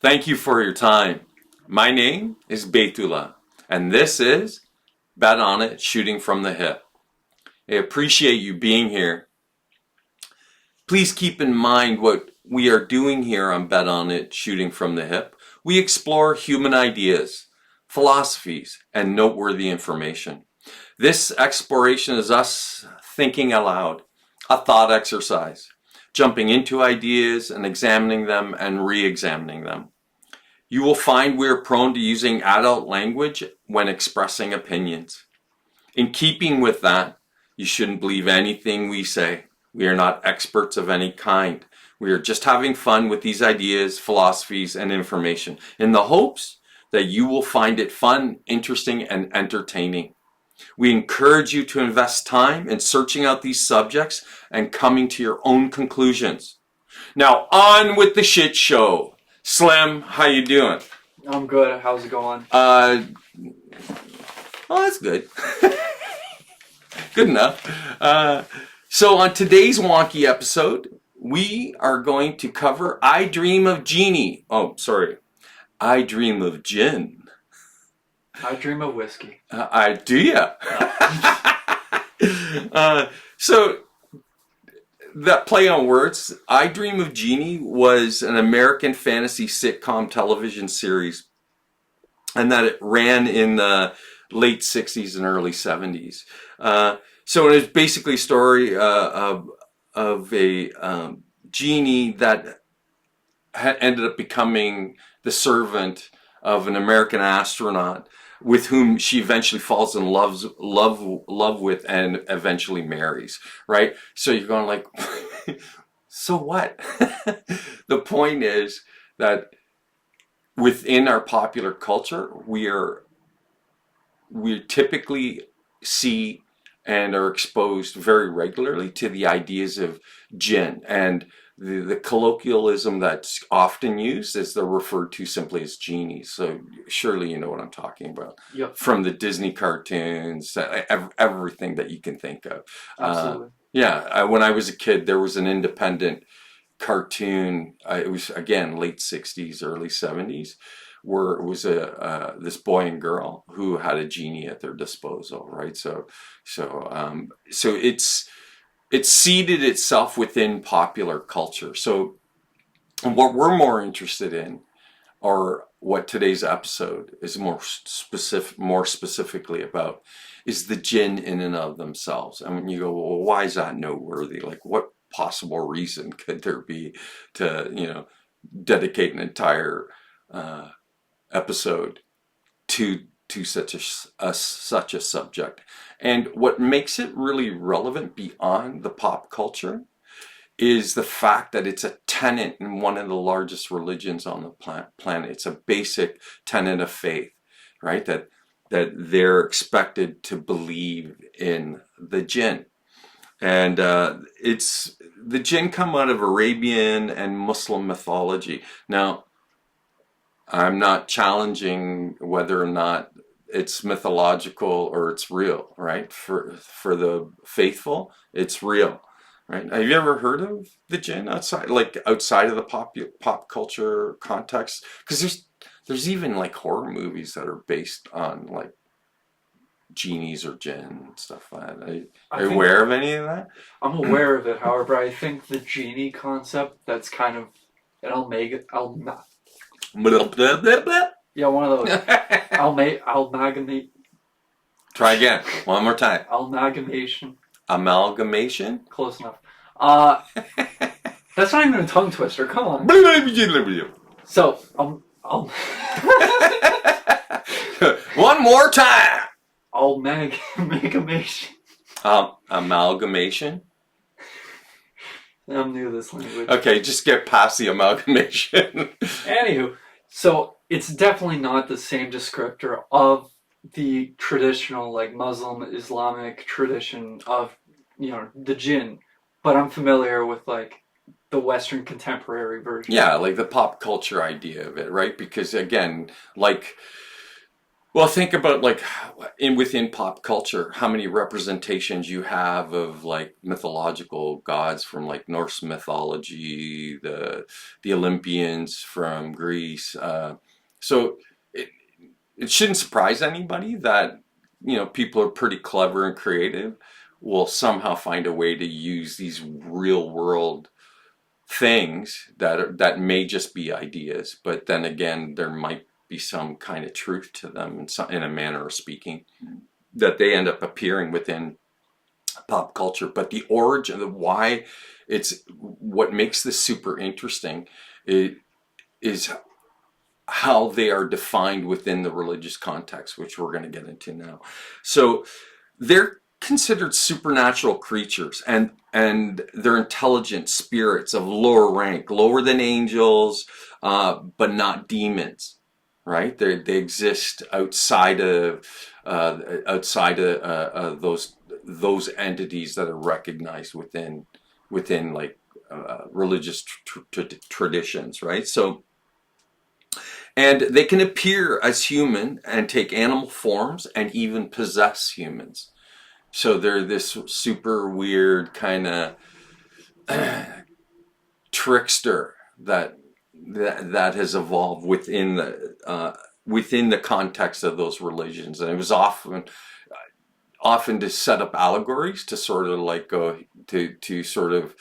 Thank you for your time. My name is Beytullah, and this is Bet on It, Shooting from the Hip. I appreciate you being here. Please keep in mind what we are doing here on Bet on It, Shooting from the Hip. We explore human ideas, philosophies, and noteworthy information. This exploration is us thinking aloud, a thought exercise, jumping into ideas and examining them and re-examining them. You will find we are prone to using adult language when expressing opinions. In keeping with that, you shouldn't believe anything we say. We are not experts of any kind. We are just having fun with these ideas, philosophies, and information in the hopes that you will find it fun, interesting, and entertaining. We encourage you to invest time in searching out these subjects and coming to your own conclusions. Now on with the shit show. Slim, how you doing? I'm good. How's it going? Oh, that's good. Good enough. So on today's wonky episode, we are going to cover I Dream of Jeannie. Oh, sorry. I Dream of Jinn. I dream of whiskey. I do ya. So that play on words, I Dream of Jeannie was an American fantasy sitcom television series, and that it ran in the late 60s and early 70s. So it was basically a story of a genie that ended up becoming the servant of an American astronaut with whom she eventually falls in love with and eventually marries, right? So you're going like, so what? The point is that within our popular culture, we typically see and are exposed very regularly to the ideas of jinn, and the colloquialism that's often used is they're referred to simply as genies. So surely you know what I'm talking about. Yep. From the Disney cartoons, everything that you can think of. Absolutely. When I was a kid, there was an independent cartoon. It was, again, late 60s, early 70s, where it was this boy and girl who had a genie at their disposal, right? So it's seeded itself within popular culture. So what we're more interested in, or what today's episode is more specifically about, is the jinn in and of themselves. And when you go, well, why is that noteworthy? Like, what possible reason could there be to, dedicate an entire episode to such a subject? And what makes it really relevant beyond the pop culture is the fact that it's a tenet in one of the largest religions on the planet. It's a basic tenet of faith, right? That they're expected to believe in the jinn. And the jinn come out of Arabian and Muslim mythology. Now, I'm not challenging whether or not it's mythological or it's real, right? For the faithful, it's real, right? Have you ever heard of the jinn outside of the pop culture context? Because there's even like horror movies that are based on like genies or jinn and stuff like that. Are you aware of any of that? I'm aware of it. However, I think the genie concept, that's kind of an yeah, one of those. Amalgamate. Try again. One more time. Amalgamation. Amalgamation? Close enough. That's not even a tongue twister. Come on. So, one more time. Amalgamation. Amalgamation? I'm new to this language. Okay, just get past the amalgamation. Anywho, so it's definitely not the same descriptor of the traditional, like, Muslim, Islamic tradition of, the jinn. But I'm familiar with, like, the Western contemporary version. Yeah, like the pop culture idea of it, right? Because, again, like Well, think about like within pop culture, how many representations you have of like mythological gods from like Norse mythology, the Olympians from Greece. So it, it shouldn't surprise anybody that people are pretty clever and creative will somehow find a way to use these real world things that may just be ideas, but then again, there might be some kind of truth to them in a manner of speaking that they end up appearing within pop culture. But the origin, the why, it's what makes this super interesting is how they are defined within the religious context, which we're going to get into now. So they're considered supernatural creatures, and they're intelligent spirits of lower rank, lower than angels, but not demons, right? They exist outside of those entities that are recognized within like religious traditions, right? So, and they can appear as human and take animal forms and even possess humans. So they're this super weird kind of trickster that has evolved within the context of those religions, and it was often to set up allegories to sort of like go to sort of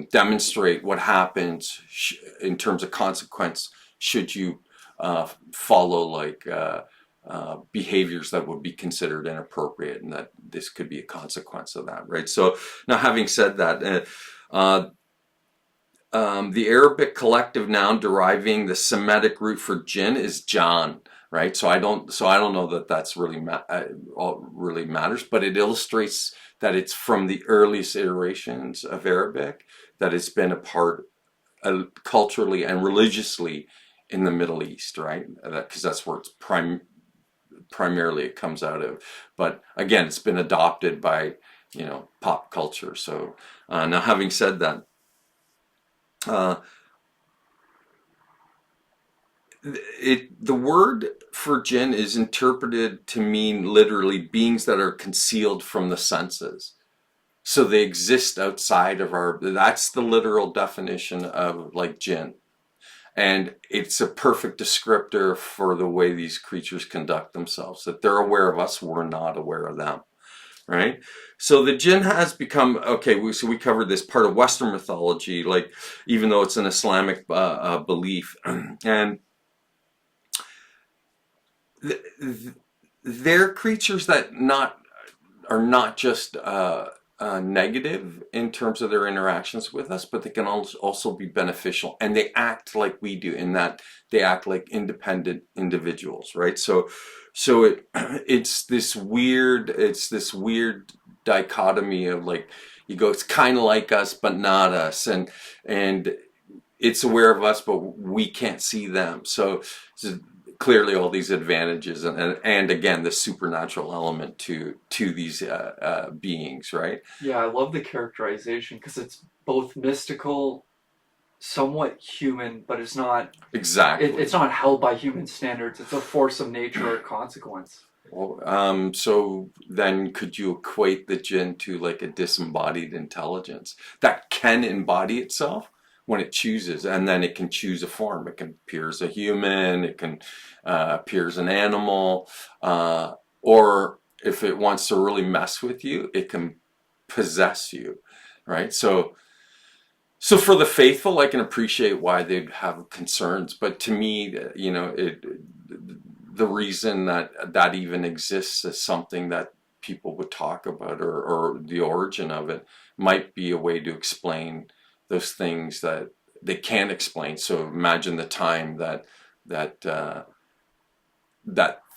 demonstrate what happens in terms of consequence should you follow like behaviors that would be considered inappropriate, and that this could be a consequence of that, right? So now, having said that, the Arabic collective noun deriving the Semitic root for jinn is jann, right? So I don't know that that's really really matters, but it illustrates that it's from the earliest iterations of Arabic that it's been a part culturally and religiously in the Middle East, right? Because that's where it's primarily it comes out of. But again, it's been adopted by pop culture. So now, having said that, the word for jinn is interpreted to mean literally beings that are concealed from the senses. So they exist outside of that's the literal definition of like jinn. And it's a perfect descriptor for the way these creatures conduct themselves, that they're aware of us, we're not aware of them, right? So the jinn has become, so we covered this part of Western mythology, like even though it's an Islamic belief, and they're creatures that are not just negative in terms of their interactions with us, but they can also be beneficial, and they act like we do in that they act like independent individuals, right? So it's this weird dichotomy of like, you go, it's kind of like us but not us, and it's aware of us but we can't see them. So clearly all these advantages, and again the supernatural element to these beings, right? Yeah, I love the characterization because it's both mystical, somewhat human, but it's not Exactly. it's not held by human standards. It's a force of nature or consequence. Well, so then could you equate the jinn to like a disembodied intelligence that can embody itself when it chooses, and then it can choose a form? It can appear as a human, it can appear as an animal, or if it wants to really mess with you, it can possess you, right? So for the faithful, I can appreciate why they'd have concerns, but to me, the reason that even exists is something that people would talk about, or the origin of it might be a way to explain those things that they can't explain. So imagine the time that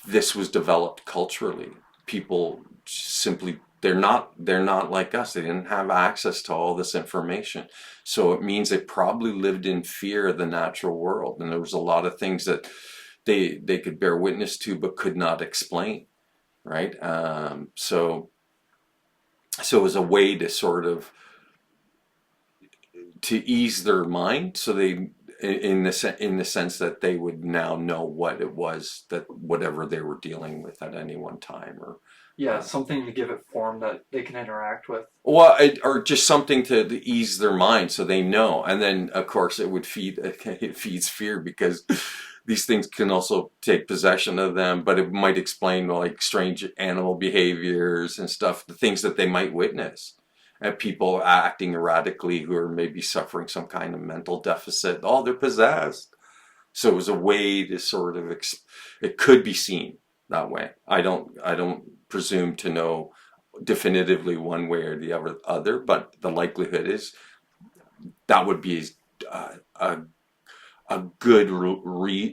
this was developed culturally. People simply, they're not like us. They didn't have access to all this information. So it means they probably lived in fear of the natural world, and there was a lot of things that they could bear witness to but could not explain, right? So it was a way to sort of to ease their mind, so in the sense that they would now know what it was, that whatever they were dealing with at any one time, or Yeah, something to give it form that they can interact with. well, or just something to ease their mind so they know. And then, of course, it feeds fear, because these things can also take possession of them, but it might explain like strange animal behaviors and stuff, the things that they might witness. And people acting erratically who are maybe suffering some kind of mental deficit. Oh, they're possessed. So it was a way to sort of, it could be seen that way. I don't presume to know definitively one way or the other, but the likelihood is that would be a good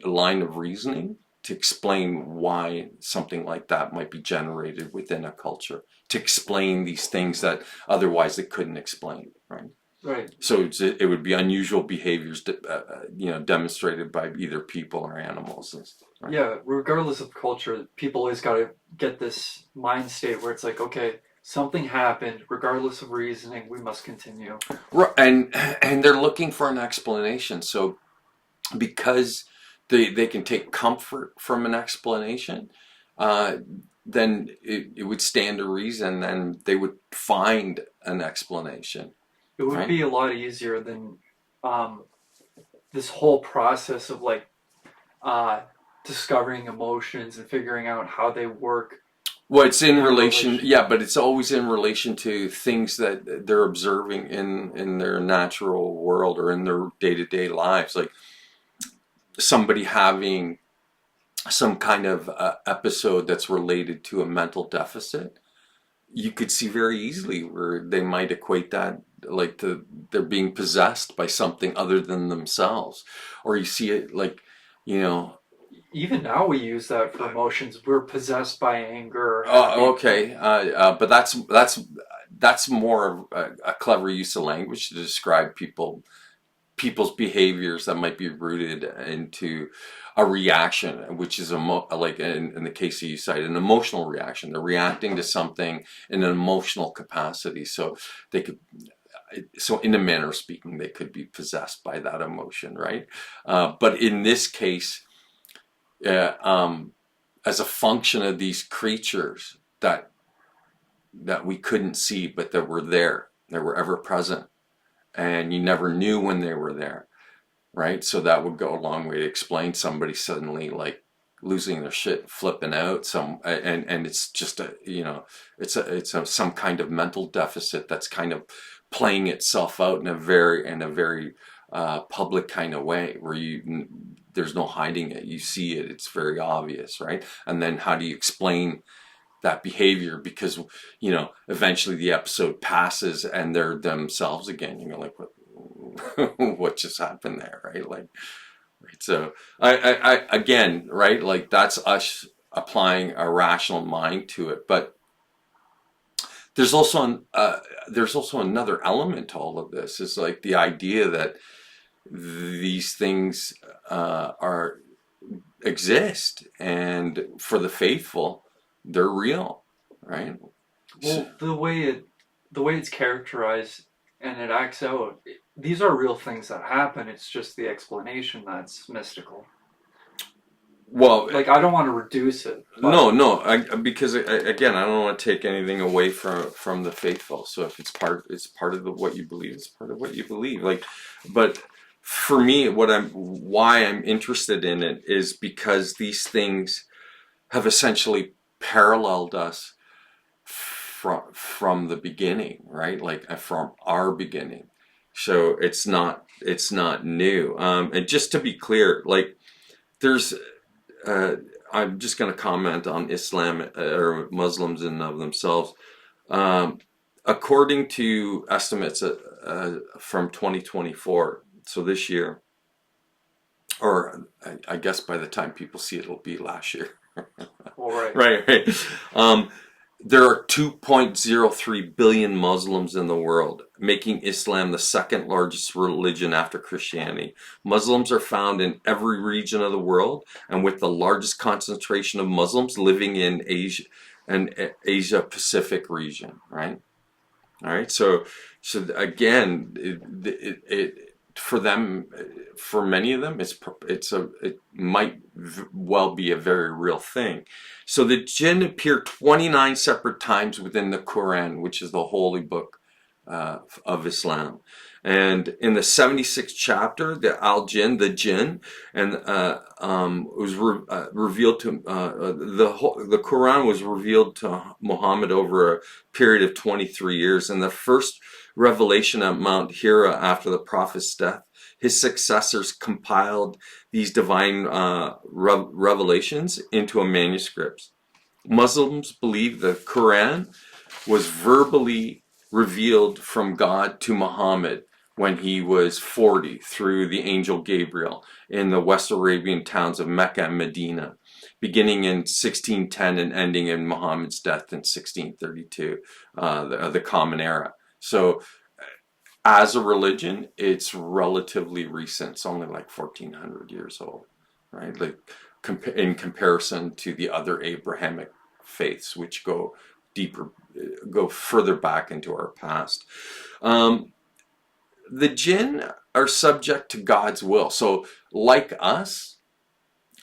line of reasoning to explain why something like that might be generated within a culture, to explain these things that otherwise it couldn't explain, right? Right. So it would be unusual behaviors, demonstrated by either people or animals. Right? Yeah, regardless of culture, people always got to get this mind state where it's like, okay, something happened, regardless of reasoning, we must continue. And they're looking for an explanation. So because they can take comfort from an explanation, then it would stand to reason, and they would find an explanation. It would Right? be a lot easier than this whole process of like discovering emotions and figuring out how they work. Well, it's in relation, yeah, but it's always in relation to things that they're observing in their natural world or in their day-to-day lives. Like somebody having some kind of episode that's related to a mental deficit, you could see very easily where they might equate that like they're being possessed by something other than themselves. Or you see it like, Even now we use that for emotions. We're possessed by anger. Or okay, but that's more of a clever use of language to describe people's behaviors that might be rooted into a reaction, which is like in the case that you cited, an emotional reaction. They're reacting to something in an emotional capacity, so in a manner of speaking, they could be possessed by that emotion, right? But in this case, as a function of these creatures that we couldn't see, but that were there, they were ever present, and you never knew when they were there, right? So that would go a long way to explain somebody suddenly like losing their shit, flipping out, and it's just it's some kind of mental deficit that's kind of playing itself out in a very public kind of way, where there's no hiding it. You see it, it's very obvious, right? And then how do you explain that behavior? Because eventually the episode passes and they're themselves again. You're like, what just happened there, right? Like, right. So I again, right, like that's us applying a rational mind to it. But there's also another element to all of this, is like the idea that these things exist, and for the faithful, they're real, right? Well, the way it's characterized and it acts out, these are real things that happen. It's just the explanation that's mystical. Well, like I don't want to reduce it. No, because again, I don't want to take anything away from the faithful. So if it's part of what you believe, it's part of what you believe. Like, but for me, why I'm interested in it is because these things have essentially paralleled us from the beginning, right? Like from our beginning. So it's not new. And just to be clear, like there's. I'm just going to comment on Islam or Muslims in and of themselves. According to estimates from 2024, so this year, or I guess by the time people see it, it'll be last year. All right. Right. There are 2.03 billion Muslims in the world, making Islam the second largest religion after Christianity. Muslims are found in every region of the world, and with the largest concentration of Muslims living in Asia and Asia Pacific region, right? All right. So again, for them, for many of them, it might well be a very real thing. So the jinn appear 29 separate times within the Quran, which is the holy book of Islam. And in the 76th chapter, the jinn, and was revealed to the Quran was revealed to Muhammad over a period of 23 years. And the first revelation at Mount Hira after the Prophet's death, his successors compiled these divine revelations into a manuscript. Muslims believe the Quran was verbally revealed from God to Muhammad when he was 40 through the angel Gabriel in the West Arabian towns of Mecca and Medina, beginning in 1610 and ending in Muhammad's death in 1632, the Common Era. So as a religion, it's relatively recent. It's only like 1400 years old, right? Like in comparison to the other Abrahamic faiths, which go deeper, go further back into our past. The jinn are subject to God's will. So like us,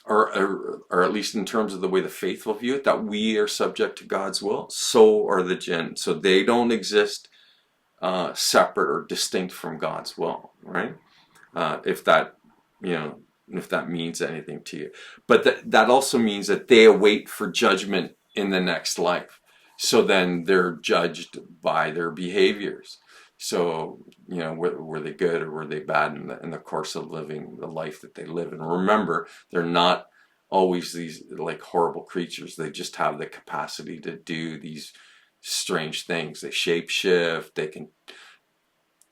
or at least in terms of the way the faithful view it, that we are subject to God's will, so are the jinn. So they don't exist separate or distinct from God's will, right? If that, if that means anything to you. But that also means that they await for judgment in the next life. So then they're judged by their behaviors. So, were they good or were they bad in the course of living the life that they live? And remember, they're not always these like horrible creatures. They just have the capacity to do these strange things. They shapeshift. They can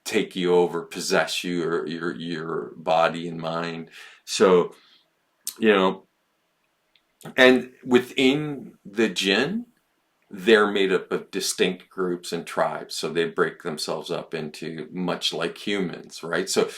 take you over, possess you, or your body and mind. So, and within the jinn, they're made up of distinct groups and tribes. So they break themselves up into much like humans, right? So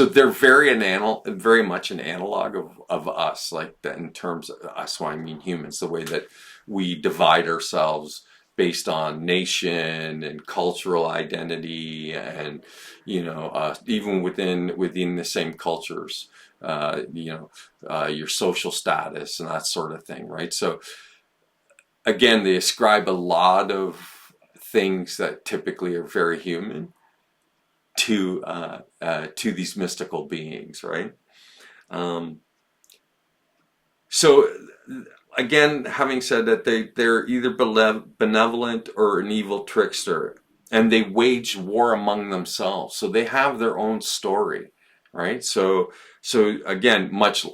they're very much an analog of us, like that in terms of us, when I mean humans, the way that we divide ourselves based on nation and cultural identity, and even within the same cultures, your social status and that sort of thing, right? So again, they ascribe a lot of things that typically are very human to these mystical beings, right? So again, having said that, they're either benevolent or an evil trickster, and they wage war among themselves. So they have their own story, right? So again, much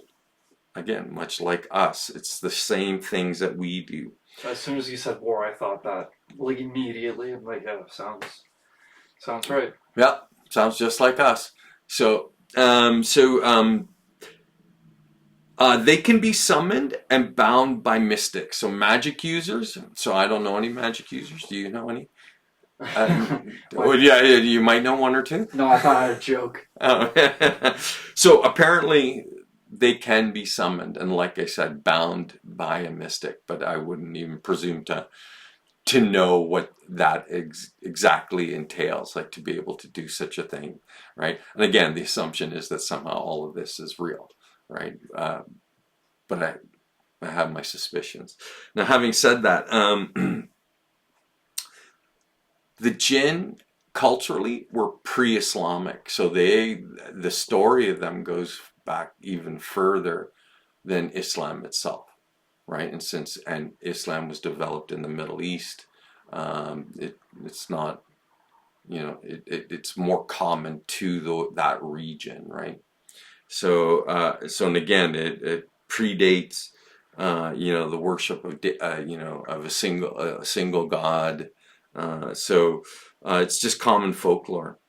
like us, it's the same things that we do. As soon as you said war, I thought that like immediately. I'm like, yeah, sounds right. Yeah, sounds just like us. So they can be summoned and bound by mystics. So magic users. So I don't know any magic users. Do you know any? Well, yeah, you might know one or two. No, I thought I had a joke. So apparently they can be summoned, and like I said, bound by a mystic, but I wouldn't even presume to know what that exactly entails, like to be able to do such a thing, right? And again, the assumption is that somehow all of this is real, right? But I have my suspicions. Now, having said that, the jinn culturally were pre-Islamic, so the story of them goes back even further than Islam itself, right? And Islam was developed in the Middle East, it's not, it's more common to that region, right? So and again, it predates, the worship of of a single god. It's just common folklore.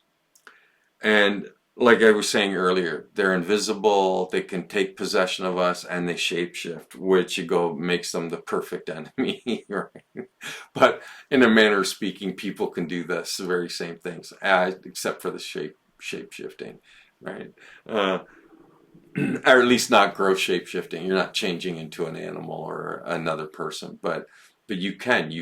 And like I was saying earlier, they're invisible, they can take possession of us, and they shapeshift, which makes them the perfect enemy, right? But in a manner of speaking, people can do the very same things, except for the shape-shifting, right? Or at least not gross shape-shifting. You're not changing into an animal or another person, but you could in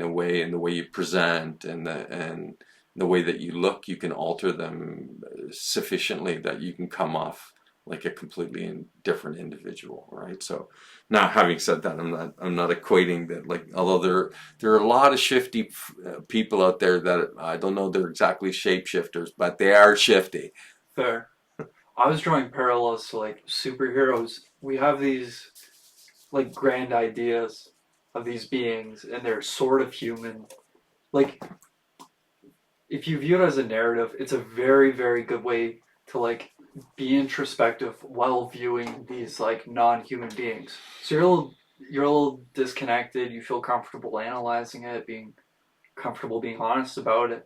a way, in the way you present and the way that you look, you can alter them sufficiently that you can come off like a completely different individual, right? So now, having said that, I'm not equating that, like, although there are a lot of shifty people out there that I don't know they're exactly shapeshifters, but they are shifty. Fair. I was drawing parallels to like superheroes. We have these like grand ideas of these beings, and they're sort of human. Like, if you view it as a narrative, it's a very, very good way to like be introspective while viewing these like non-human beings. So you're a little disconnected. You feel comfortable analyzing it, being comfortable being honest about it.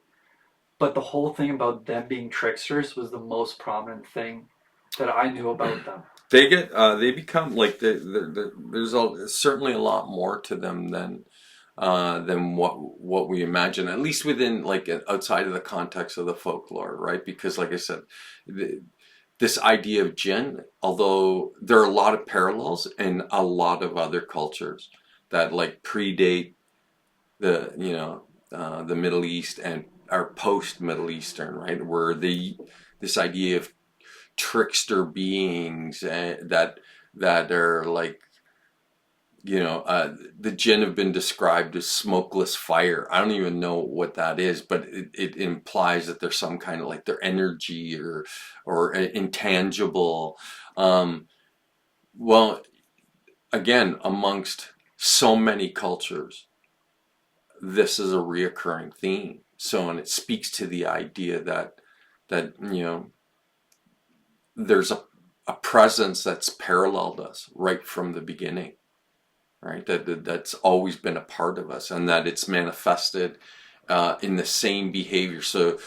But the whole thing about them being tricksters was the most prominent thing that I knew about them. They become like certainly a lot more to them than what we imagine, at least within, like, outside of the context of the folklore, right? Because, like I said, this idea of jinn, although there are a lot of parallels in a lot of other cultures that like predate the the Middle East and are post Middle Eastern, right? Where this idea of trickster beings that are like, the jinn have been described as smokeless fire. I don't even know what that is, but it implies that there's some kind of, like, their energy or intangible. Well, again, amongst so many cultures, this is a reoccurring theme. So, and it speaks to the idea that there's a presence that's paralleled us right from the beginning, right? That's always been a part of us, and that it's manifested in the same behavior. So,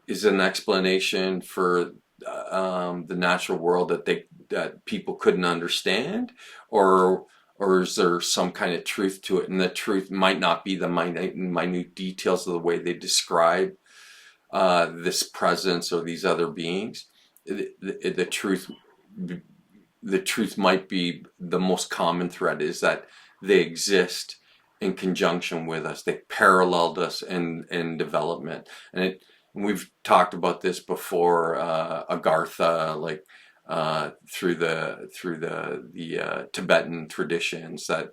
is an explanation for the natural world that people couldn't understand, or is there some kind of truth to it? And the truth might not be the minute details of the way they describe this presence or these other beings. The truth might be, the most common thread is that they exist in conjunction with us. They paralleled us in development, and we've talked about this before. Agartha, like, through the Tibetan traditions, that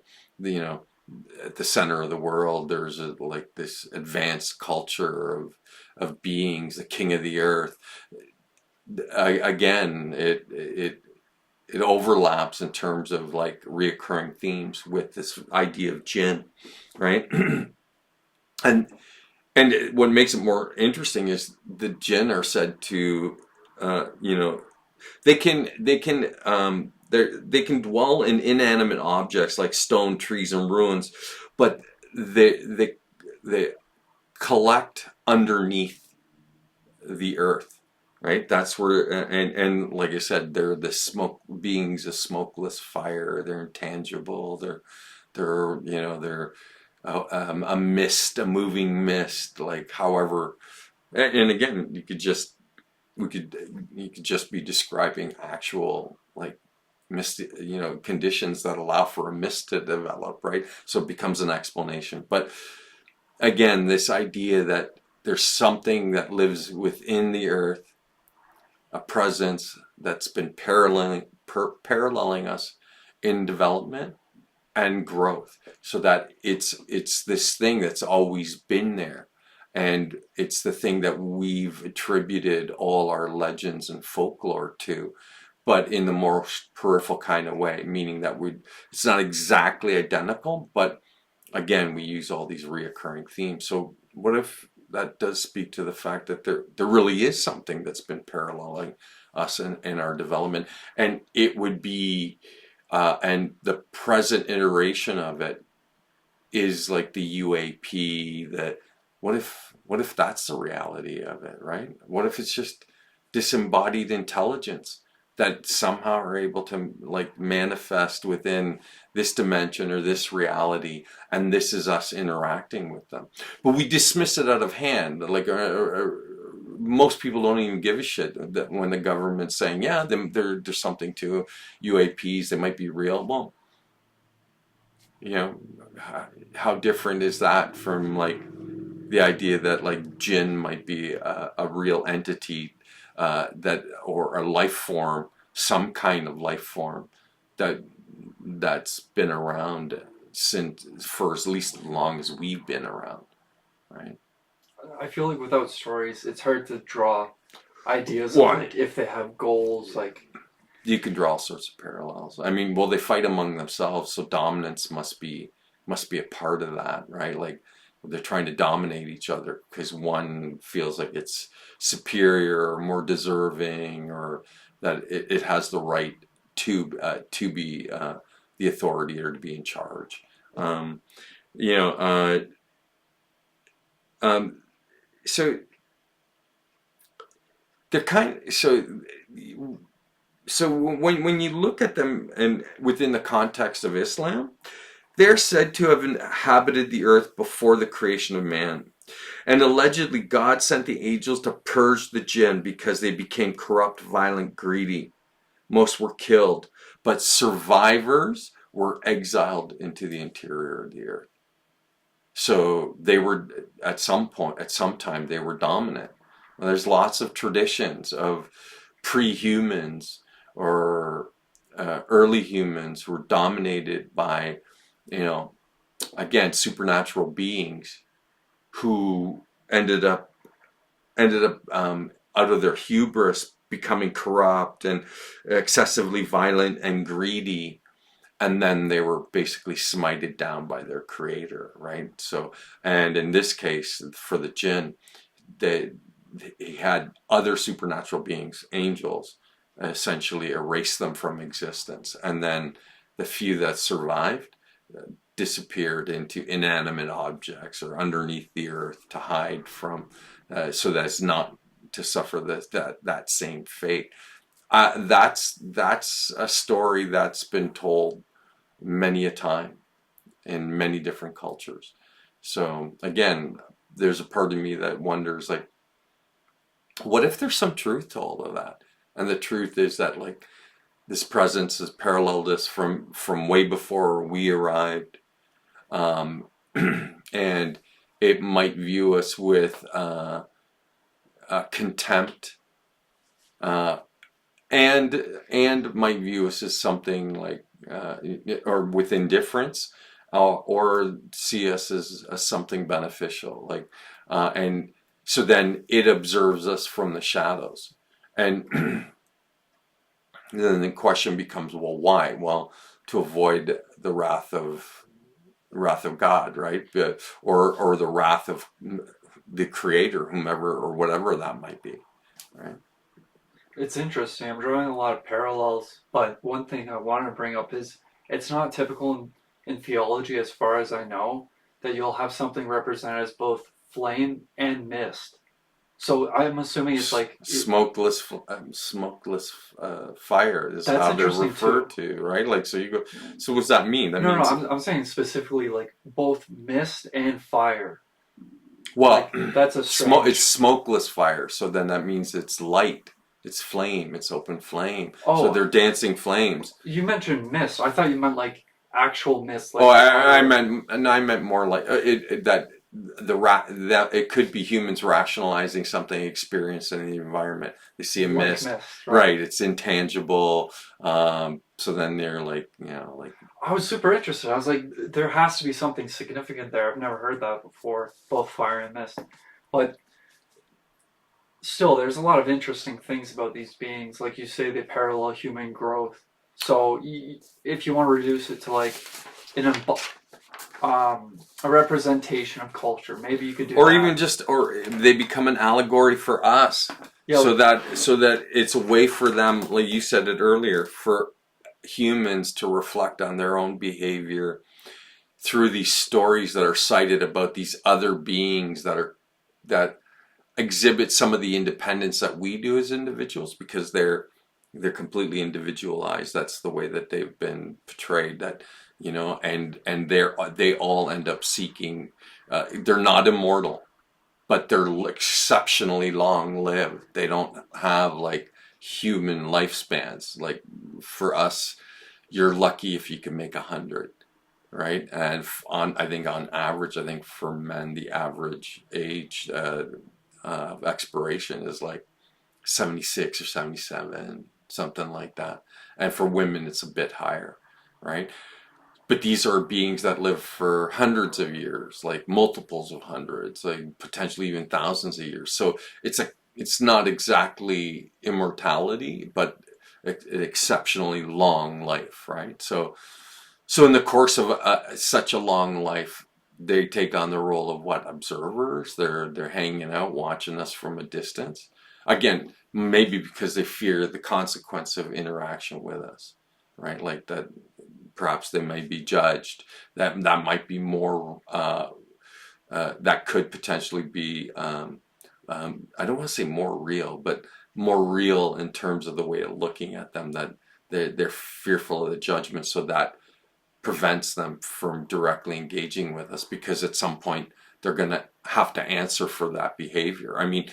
at the center of the world there's like this advanced culture of beings, the king of the earth. Again, it overlaps in terms of like reoccurring themes with this idea of jinn, right? and what makes it more interesting is the jinn are said to, they can dwell in inanimate objects like stone, trees, and ruins, but they collect underneath the earth, right? That's where, and like I said, they're the smoke beings, a smokeless fire. They're intangible. They're a mist, a moving mist. Like, however, and again, you could just be describing actual, like, mist, conditions that allow for a mist to develop, right? So it becomes an explanation. But again, this idea that there's something that lives within the earth, a presence that's been paralleling us in development and growth, so that it's this thing that's always been there, and it's the thing that we've attributed all our legends and folklore to, but in the more peripheral kind of way, meaning that it's not exactly identical, but again, we use all these reoccurring themes. So what if that does speak to the fact that there really is something that's been paralleling us in our development, and it would be, and the present iteration of it is like the UAP. That what if that's the reality of it, right? What if it's just disembodied intelligence that somehow are able to, like, manifest within this dimension or this reality, and this is us interacting with them? But we dismiss it out of hand. Like, most people don't even give a shit that when the government's saying, yeah, there's something to UAPs, they might be real. Well, how different is that from, like, the idea that like jinn might be a real entity that, or a life form, some kind of life form that's been around since, for at least as long as we've been around, right? I feel like without stories, it's hard to draw ideas of Why? like if they have goals. Like You can draw all sorts of parallels. I mean, well, they fight among themselves, so dominance must be a part of that, right? Like they're trying to dominate each other because one feels like it's superior or more deserving, or that it has the right to be the authority or to be in charge. Um, you know, um, so they're so when you look at them and within the context of Islam, they're said to have inhabited the earth before the creation of man. And allegedly God sent the angels to purge the jinn because they became corrupt, violent, greedy. Most were killed, but survivors were exiled into the interior of the earth. So they were, at some point, at some time, they were dominant. And there's lots of traditions of pre-humans or early humans were dominated by, you know, again, supernatural beings who ended up out of their hubris becoming corrupt and excessively violent and greedy, and then they were basically smited down by their creator, right? So, and in this case, for the jinn, he had other supernatural beings, angels, essentially erase them from existence, and then the few that survived disappeared into inanimate objects or underneath the earth to hide from, so that's not to suffer that same fate. That's a story that's been told many a time in many different cultures. So again, there's a part of me that wonders, like, what if there's some truth to all of that? And the truth is that like this presence has paralleled us from way before we arrived, and it might view us with contempt, and might view us as something like or with indifference, or see us as something beneficial, like and so then it observes us from the shadows, and then the question becomes, well, why? Well, to avoid the wrath of God, right? Or the wrath of the creator, whomever or whatever that might be, right? it's interesting. I'm drawing a lot of parallels, but one thing I want to bring up is it's not typical in theology, as far as I know, that you'll have something represented as both flame and mist. So I'm assuming it's like smokeless fire is that's how they're interesting referred too. to, right? Like, so you go, so what's that mean? That No, means, I'm saying specifically like both mist and fire. well, Like that's a strange. it's smokeless fire, so then that means it's light, it's flame, it's open flame. So Oh, they're dancing flames. you mentioned mist. I thought you meant like actual mist. Like Oh, I fire. meant more like that that it could be humans rationalizing something experienced in the environment. They see a Like mist, mist, right? It's intangible. So then they're like, you know, like, I was super interested. I was like, there has to be something significant there. I've never heard that before, both fire and mist. But still, there's a lot of interesting things about these beings. Like you say, they parallel human growth. So if you want to reduce it to like an a representation of culture, maybe you could do or that. even just, or they become an allegory for us. Yeah, so that it's a way for them, like you said it earlier, for humans to reflect on their own behavior through these stories that are cited about these other beings that exhibit some of the independence that we do as individuals, because they're completely individualized. That's the way that they've been portrayed, that, you know, and they all end up seeking, they're not immortal, but they're exceptionally long lived. They don't have like human lifespans. Like for us, you're lucky if you can make 100. right? And I think on average, I think for men, the average age of expiration is like 76 or 77, something like that. And for women, it's a bit higher, right? But these are beings that live for hundreds of years, like multiples of hundreds, like potentially even thousands of years. So it's not exactly immortality, but an exceptionally long life, right? So in the course of such a long life, they take on the role of what, observers? They're hanging out, watching us from a distance. Again, maybe because they fear the consequence of interaction with us, right? Like that, perhaps they may be judged. That might be more. That could potentially be. I don't want to say more real, but more real in terms of the way of looking at them. That they're fearful of the judgment, so that prevents them from directly engaging with us, because at some point they're going to have to answer for that behavior. I mean,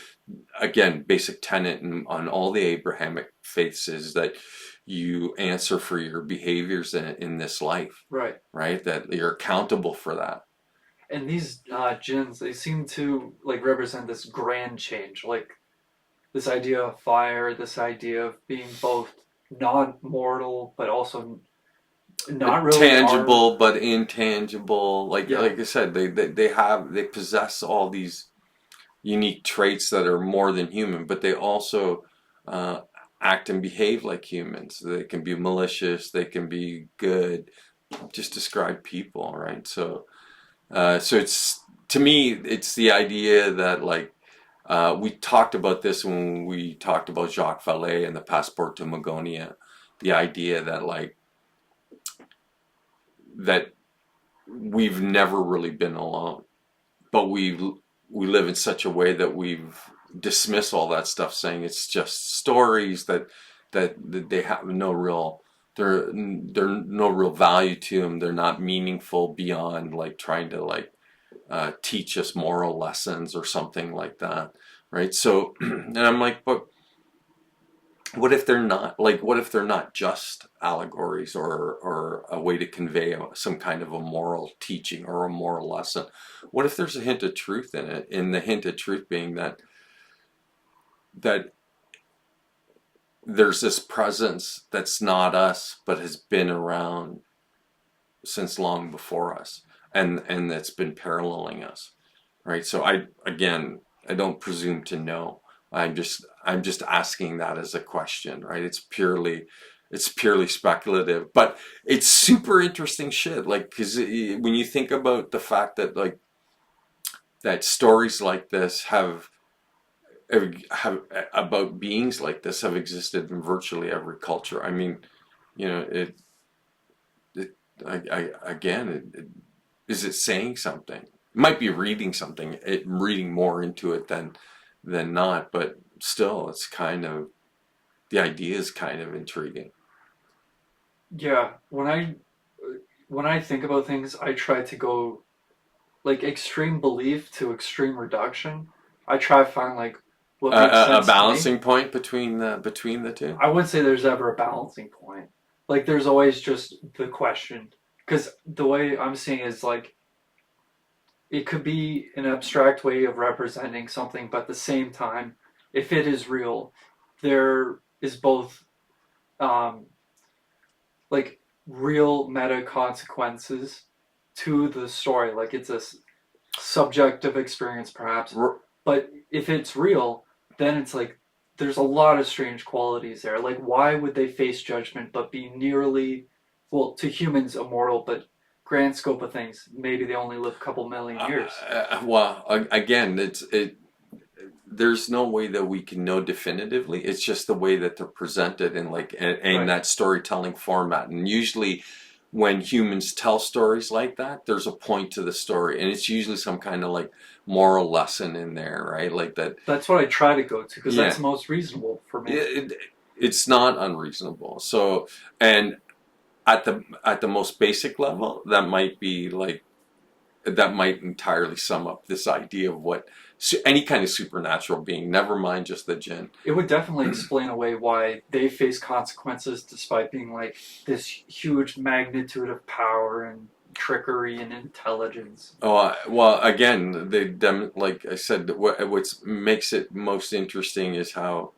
again, basic tenet on all the Abrahamic faiths is that you answer for your behaviors in this life, Right. right? That you're accountable for that. And these jinns, they seem to like represent this grand change, like this idea of fire, this idea of being both non-mortal but also not really Tangible but intangible. Yeah. Like I said, they possess all these unique traits that are more than human, but they also uh, act and behave like humans. They can be malicious, they can be good. Just describe people, right? So it's, to me, it's the idea that, like, we talked about this when we talked about Jacques Vallée and the Passport to Magonia. The idea that, like, that we've never really been alone, but we live in such a way that we've dismissed all that stuff, saying it's just stories that they have no real, they're no real value to them. They're not meaningful beyond like trying to like teach us moral lessons or something like that, right? So, and I'm like, but what if they're not, like, what if they're not just allegories or a way to convey some kind of a moral teaching or a moral lesson? What if there's a hint of truth in it? And the hint of truth being that there's this presence that's not us, but has been around since long before us, and that's been paralleling us, right? So I don't presume to know. I'm just asking that as a question, right? It's purely speculative, but it's super interesting shit. Like, because when you think about the fact that, like, that stories like this have about beings like this have existed in virtually every culture. I mean, you know, is it saying something? It might be reading something, reading more into it than not, but still, it's kind of, the idea is kind of intriguing. Yeah, when I think about things, I try to go like extreme belief to extreme reduction. I try to find like what makes A sense to me. balancing point between the two. I wouldn't say there's ever a balancing point. Like there's always just the question. Because the way I'm seeing it is like it could be an abstract way of representing something, but at the same time, if it is real, there is both um, like real meta consequences to the story. Like it's a subjective experience, perhaps. But if it's real, then it's like there's a lot of strange qualities there. Like, why would they face judgment but be nearly, well, to humans, immortal, but grand scope of things, maybe they only live a couple million years? Well, again, there's no way that we can know definitively. It's just the way that they're presented in, like, in Right. that storytelling format. And usually when humans tell stories like that, there's a point to the story, and it's usually some kind of like moral lesson in there, right? Like that. That's what I try to go to because Yeah. that's most reasonable for me. It's not unreasonable. So, and at the most basic level, that might be like, that might entirely sum up this idea of what any kind of supernatural being, never mind just the jinn. It would definitely explain away why they face consequences despite being like this huge magnitude of power and trickery and intelligence. Oh, well, again, like I said, what makes it most interesting is how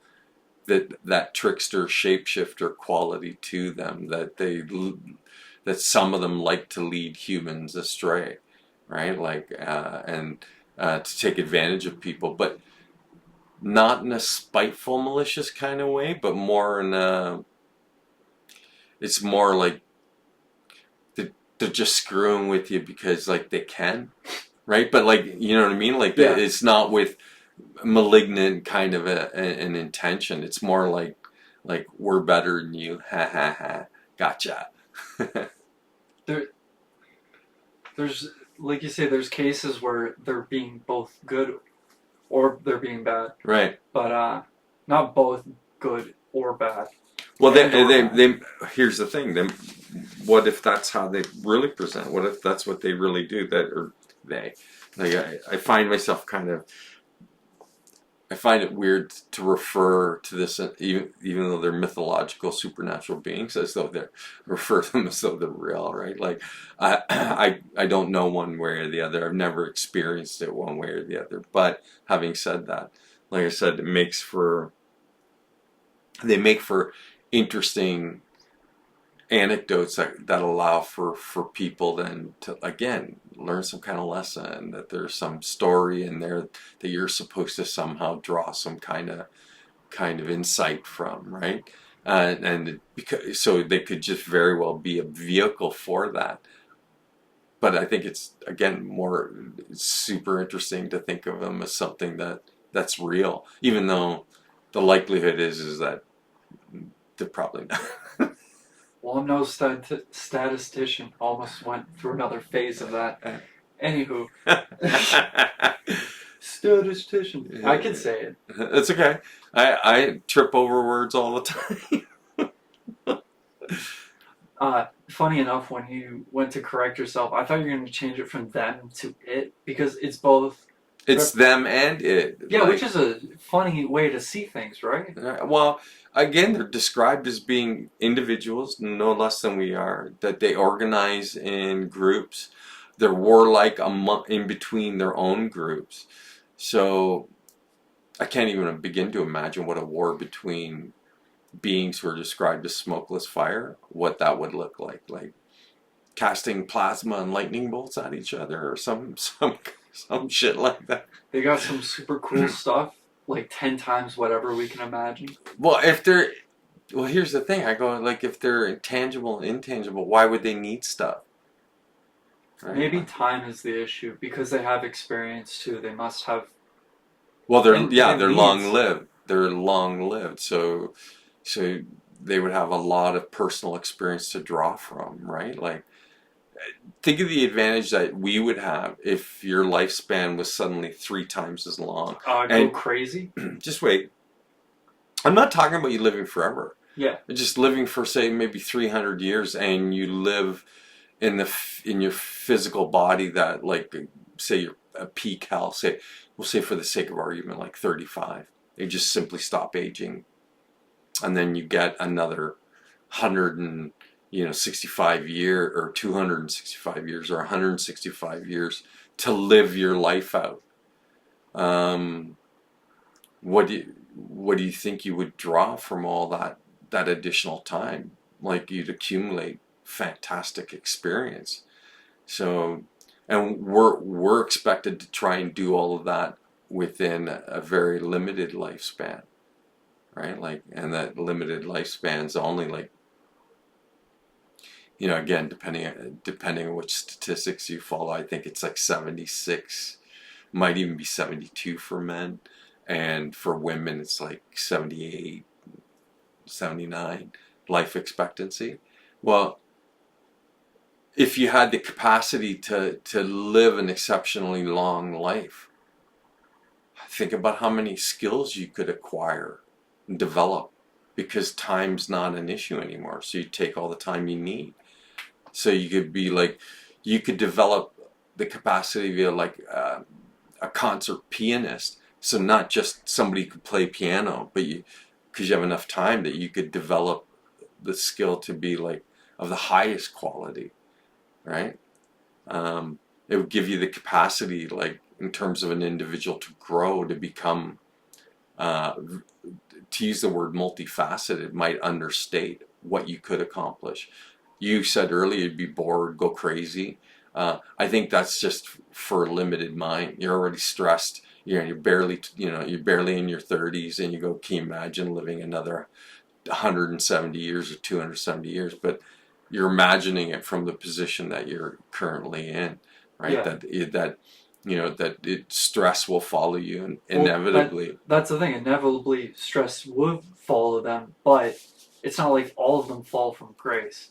that trickster shapeshifter quality to them, that some of them like to lead humans astray, right? Like and to take advantage of people, but not in a spiteful, malicious kind of way, but more in a, it's more like they're just screwing with you because like they can, right? But like, you know what I mean? Like Yeah. it's not with malignant kind of an intention. It's more like we're better than you. Ha ha ha. Gotcha. There's, like you say, there's cases where they're being both good or they're being bad, Right. but not both good or bad. Well, And they here's the thing. Then, what if that's how they really present? What if that's what they really do? That or they, like I find myself kind of, I find it weird to refer to this, even though they're mythological, supernatural beings, as though they refer to them as though they're real, right? Like, I don't know one way or the other. I've never experienced it one way or the other. But having said that, like I said, they make for interesting anecdotes that allow for people then to again learn some kind of lesson, that there's some story in there that you're supposed to somehow draw some kind of insight from, right? And because so they could just very well be a vehicle for that. But I think it's again more super interesting to think of them as something that's real, even though the likelihood is that they're probably not. well, I'm no statistician. Almost went through another phase of that. Anywho, statistician. I can say it. It's okay. I trip over words all the time. Funny enough, when you went to correct yourself, I thought you were going to change it from them to it because it's both. It's them and it. Yeah, like, which is a funny way to see things, right? well, again, they're described as being individuals, no less than we are. That they organize in groups. They're warlike in between their own groups. So I can't even begin to imagine what a war between beings who are described as smokeless fire, what that would look like casting plasma and lightning bolts at each other, or some shit like that. They got some super cool stuff, like 10 times whatever we can imagine. Well, here's the thing. I go like, if they're intangible and intangible, why would they need stuff? Right? Maybe time is the issue because they have experience too. They must have. Well, they're and long lived. They're long lived, so they would have a lot of personal experience to draw from, right? Like, think of the advantage that we would have if your lifespan was suddenly 3 times as long. Go crazy. Just wait. I'm not talking about you living forever. Yeah. Just living for, say, maybe 300 years, and you live in your physical body that, like, say you're a peak health. We'll say for the sake of argument, like 35. They just simply stop aging, and then you get another 165 year or 265 years or 165 years to live your life out. What do you think you would draw from all that additional time? Like, you'd accumulate fantastic experience. So, and we're expected to try and do all of that within a very limited lifespan, right? Like, and that limited lifespan's only like, you know, again, depending on which statistics you follow, I think it's like 76, might even be 72 for men, and for women it's like 78, 79 life expectancy. Well, if you had the capacity to live an exceptionally long life, think about how many skills you could acquire and develop, because time's not an issue anymore. So you take all the time you need. So you could be like, you could develop the capacity to be like a concert pianist. So not just somebody who could play piano, but because you have enough time that you could develop the skill to be like of the highest quality, right? It would give you the capacity, like in terms of an individual, to grow, to become, to use the word multifaceted, might understate what you could accomplish. You said earlier you'd be bored, go crazy. I think that's just for a limited mind. You're already stressed. You're barely, you're barely in your 30s, and you go, can you imagine living another 170 years or 270 years? But you're imagining it from the position that you're currently in, right? Yeah. That stress will follow you inevitably. Well, that's the thing. Inevitably, stress would follow them, but it's not like all of them fall from grace.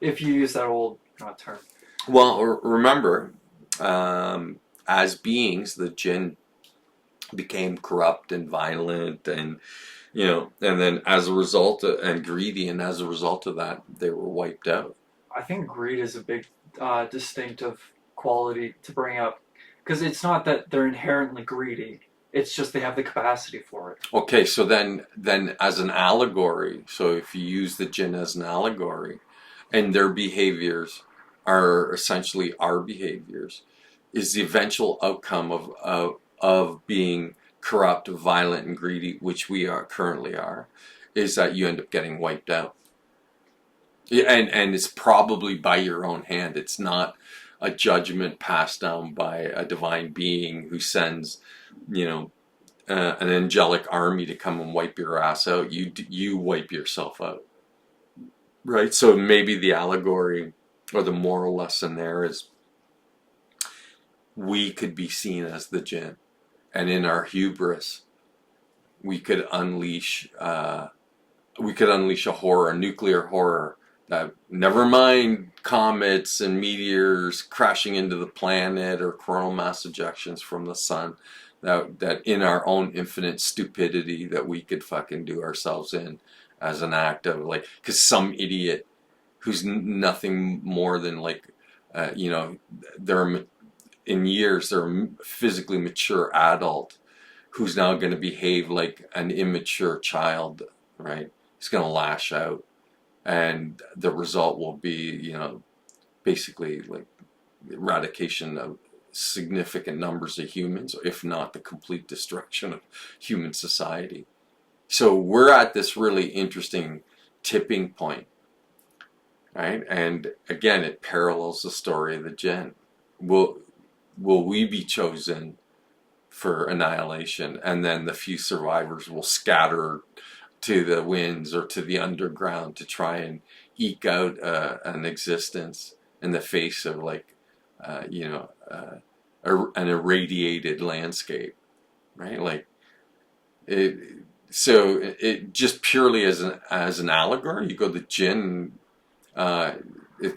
If you use that old term. Well, remember, as beings, the jinn became corrupt and violent, and and then as a result and greedy, and as a result of that, they were wiped out. I think greed is a big distinctive quality to bring up, because it's not that they're inherently greedy, it's just they have the capacity for it. Okay, so then as an allegory, so if you use the jinn as an allegory, and their behaviors are essentially our behaviors, is the eventual outcome of being corrupt, violent, and greedy, which we currently are, is that you end up getting wiped out. And it's probably by your own hand. It's not a judgment passed down by a divine being who sends, an angelic army to come and wipe your ass out. You wipe yourself out, right? So maybe the allegory or the moral lesson there is we could be seen as the jinn, and in our hubris, we could unleash a horror, a nuclear horror. That, never mind comets and meteors crashing into the planet or coronal mass ejections from the sun, that in our own infinite stupidity that we could fucking do ourselves in as an act of, like, because some idiot who's nothing more than they're in years, they're a physically mature adult who's now going to behave like an immature child, right? He's going to lash out. And the result will be, basically like eradication of significant numbers of humans, if not the complete destruction of human society. So we're at this really interesting tipping point, right? And again, it parallels the story of the jinn. Will we be chosen for annihilation, and then the few survivors will scatter to the winds or to the underground to try and eke out an existence in the face of an irradiated landscape, right? Like it. So it just purely as an allegory, you go the jinn. If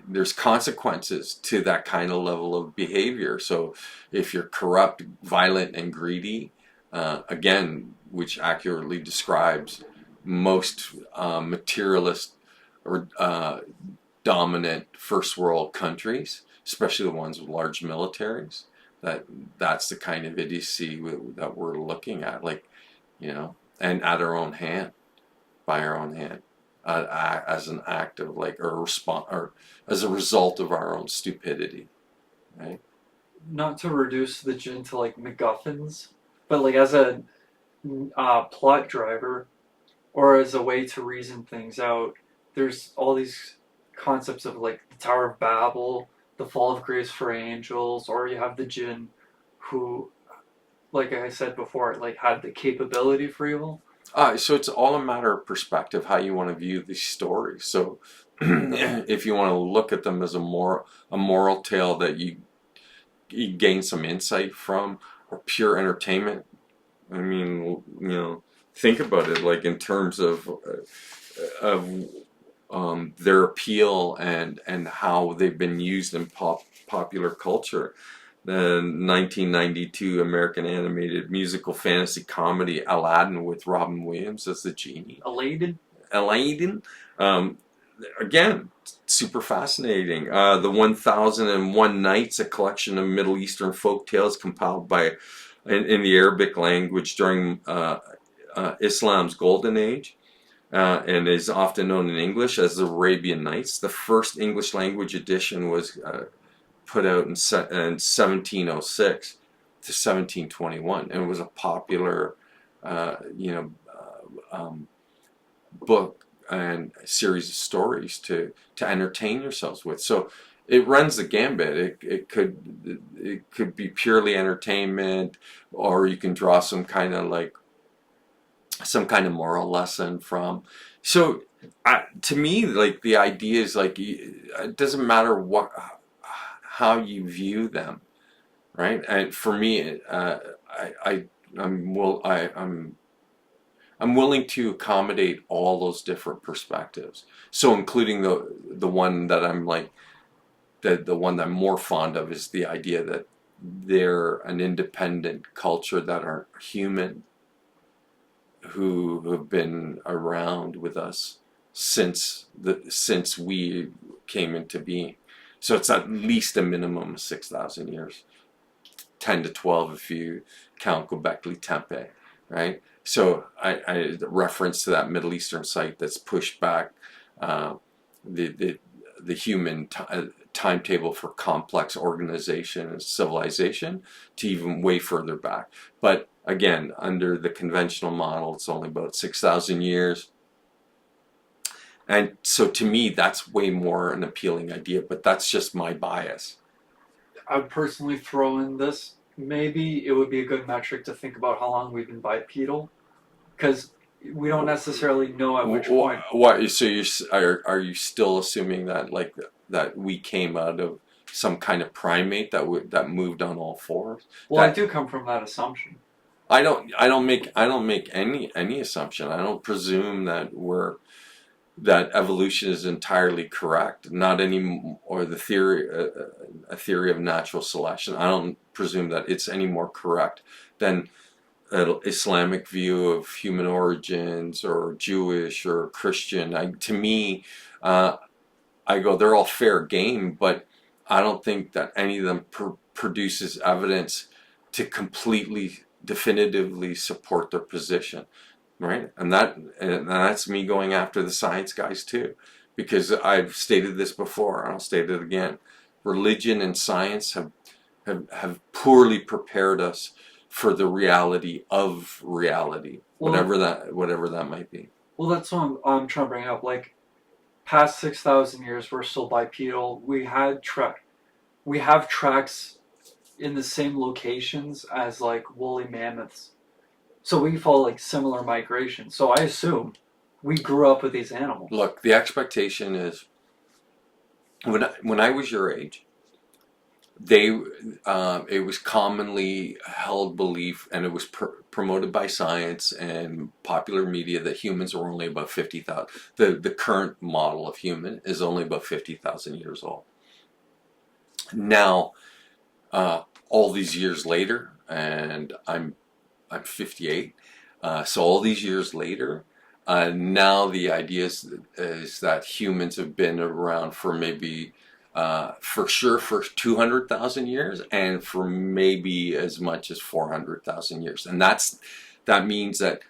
there's consequences to that kind of level of behavior. So if you're corrupt, violent, and greedy, again, which accurately describes most materialist or dominant first world countries, especially the ones with large militaries, that's the kind of idiocy that we're looking at, and at our own hand, by our own hand, as an act of or as a result of our own stupidity, right? Not to reduce the jinn to MacGuffins, but as a plot driver or as a way to reason things out, there's all these concepts of the Tower of Babel, the fall of grace for angels, or you have the jinn who, like I said before, had the capability for evil. So it's all a matter of perspective, how you want to view these stories. So if you want to look at them as a moral tale that you gain some insight from, or pure entertainment, I mean, think about it in terms of their appeal and how they've been used in popular culture. The 1992 American animated musical fantasy comedy Aladdin with Robin Williams as the genie. Aladdin. Again, super fascinating. The 1001 Nights, a collection of Middle Eastern folk tales compiled in the Arabic language during Islam's golden age, and is often known in English as the Arabian Nights. The first English language edition was put out in 1706 to 1721, and it was a popular, book and a series of stories to entertain yourselves with. So it runs the gambit. It could be purely entertainment, or you can draw some kind of moral lesson from. So to me, like, the idea is like, it doesn't matter how you view them, right? And for me, I'm willing to accommodate all those different perspectives. So including the one that I'm like, the one that I'm more fond of is the idea that they're an independent culture that are human, who have been around with us since we came into being. So it's at least a minimum of 6,000 years, 10 to 12 if you count Göbekli Tepe, right? So I reference to that Middle Eastern site that's pushed back the human timetable for complex organization and civilization to even way further back. But again, under the conventional model, it's only about 6,000 years. And so to me, that's way more an appealing idea, but that's just my bias. I would personally throw in this. Maybe it would be a good metric to think about how long we've been bipedal, because we don't necessarily know at which point. What? So are you still assuming that that we came out of some kind of primate that moved on all fours? Well, I do come from that assumption. I don't make any assumption. I don't presume that evolution is entirely correct. Not any, or the theory, a theory of natural selection. I don't presume that it's any more correct than an Islamic view of human origins, or Jewish or Christian. To me, I go, they're all fair game, but I don't think that any of them produces evidence to completely, definitively support their position. Right, and that's me going after the science guys too, because I've stated this before, and I'll state it again. Religion and science have poorly prepared us for the reality of reality, whatever that might be. Well, that's what I'm trying to bring up. Like, past 6,000 years, we're still bipedal. We have tracks in the same locations as like woolly mammoths. So we follow like similar migration. So I assume we grew up with these animals. Look, the expectation is, when I was your age, it was commonly held belief, and it was promoted by science and popular media, that humans are only about 50,000. The current model of human is only about 50,000 years old. Now, all these years later, and I'm 58, so all these years later, now the idea is that humans have been around for maybe, for sure, for 200,000 years, and for maybe as much as 400,000 years. And that means that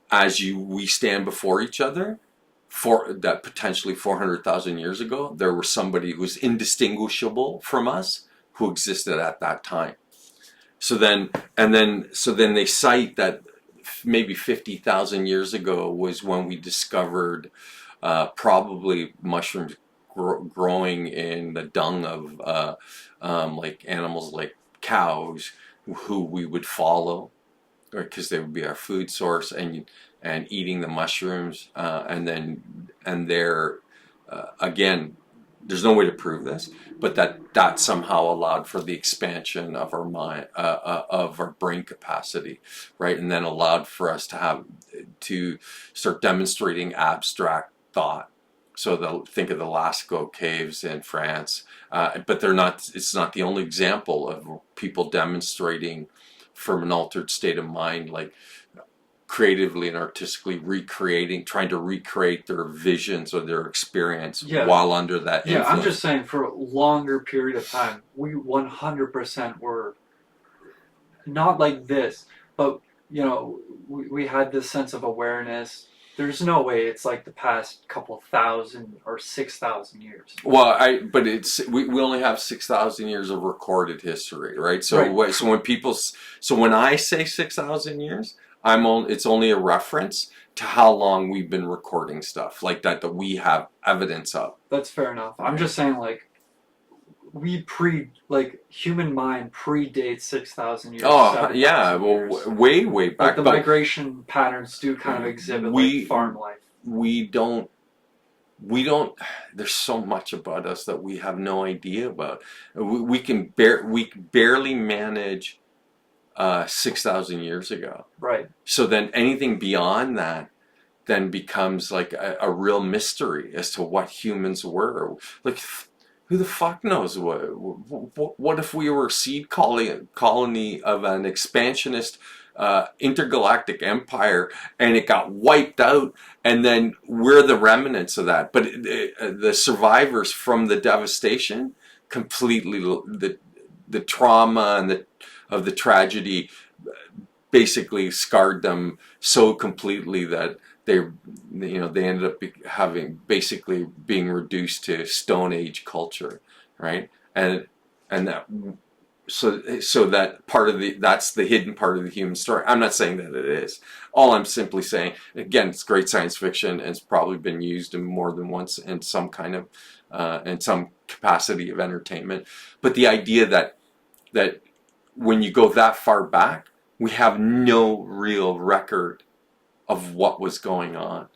we stand before each other, that potentially 400,000 years ago, there was somebody who was indistinguishable from us who existed at that time. So then they cite that maybe 50,000 years ago was when we discovered probably mushrooms growing in the dung of like animals like cows, who we would follow, because they would be our food source, and eating the mushrooms, and they're again, there's no way to prove this, but that somehow allowed for the expansion of our mind, of our brain capacity, right? And then allowed for us to start demonstrating abstract thought. So think of the Lascaux caves in France, but it's not the only example of people demonstrating from an altered state of mind, like creatively and artistically trying to recreate their visions or their experience while under that influence. I'm just saying, for a longer period of time, we 100% were not like this, but we had this sense of awareness. There's no way it's like the past couple thousand or 6,000 years. Well, but we only have 6,000 years of recorded history, right? So Right. so when I say 6,000 years, it's only a reference to how long we've been recording stuff like that we have evidence of. That's fair enough. I'm Right. just saying, like, human mind predates 6,000 years, Oh 7,000 yeah, well, years. way Like back. the But migration patterns do kind of exhibit we like farm life. we don't we don't. There's so much about us that we have no idea about. We can barely manage 6,000 years ago. Right. So then anything beyond that then becomes like a real mystery as to what humans were. Like, who the fuck knows? What if we were a seed colony of an expansionist intergalactic empire and it got wiped out, and then we're the remnants of that? But the survivors from the devastation completely, the trauma and of the tragedy basically scarred them so completely that they ended up basically being reduced to Stone Age culture, right? And that so that that's the hidden part of the human story. I'm not saying that it is. All I'm simply saying, again, it's great science fiction and it's probably been used in more than once in some kind of in some capacity of entertainment. But the idea that when you go that far back, we have no real record of what was going on.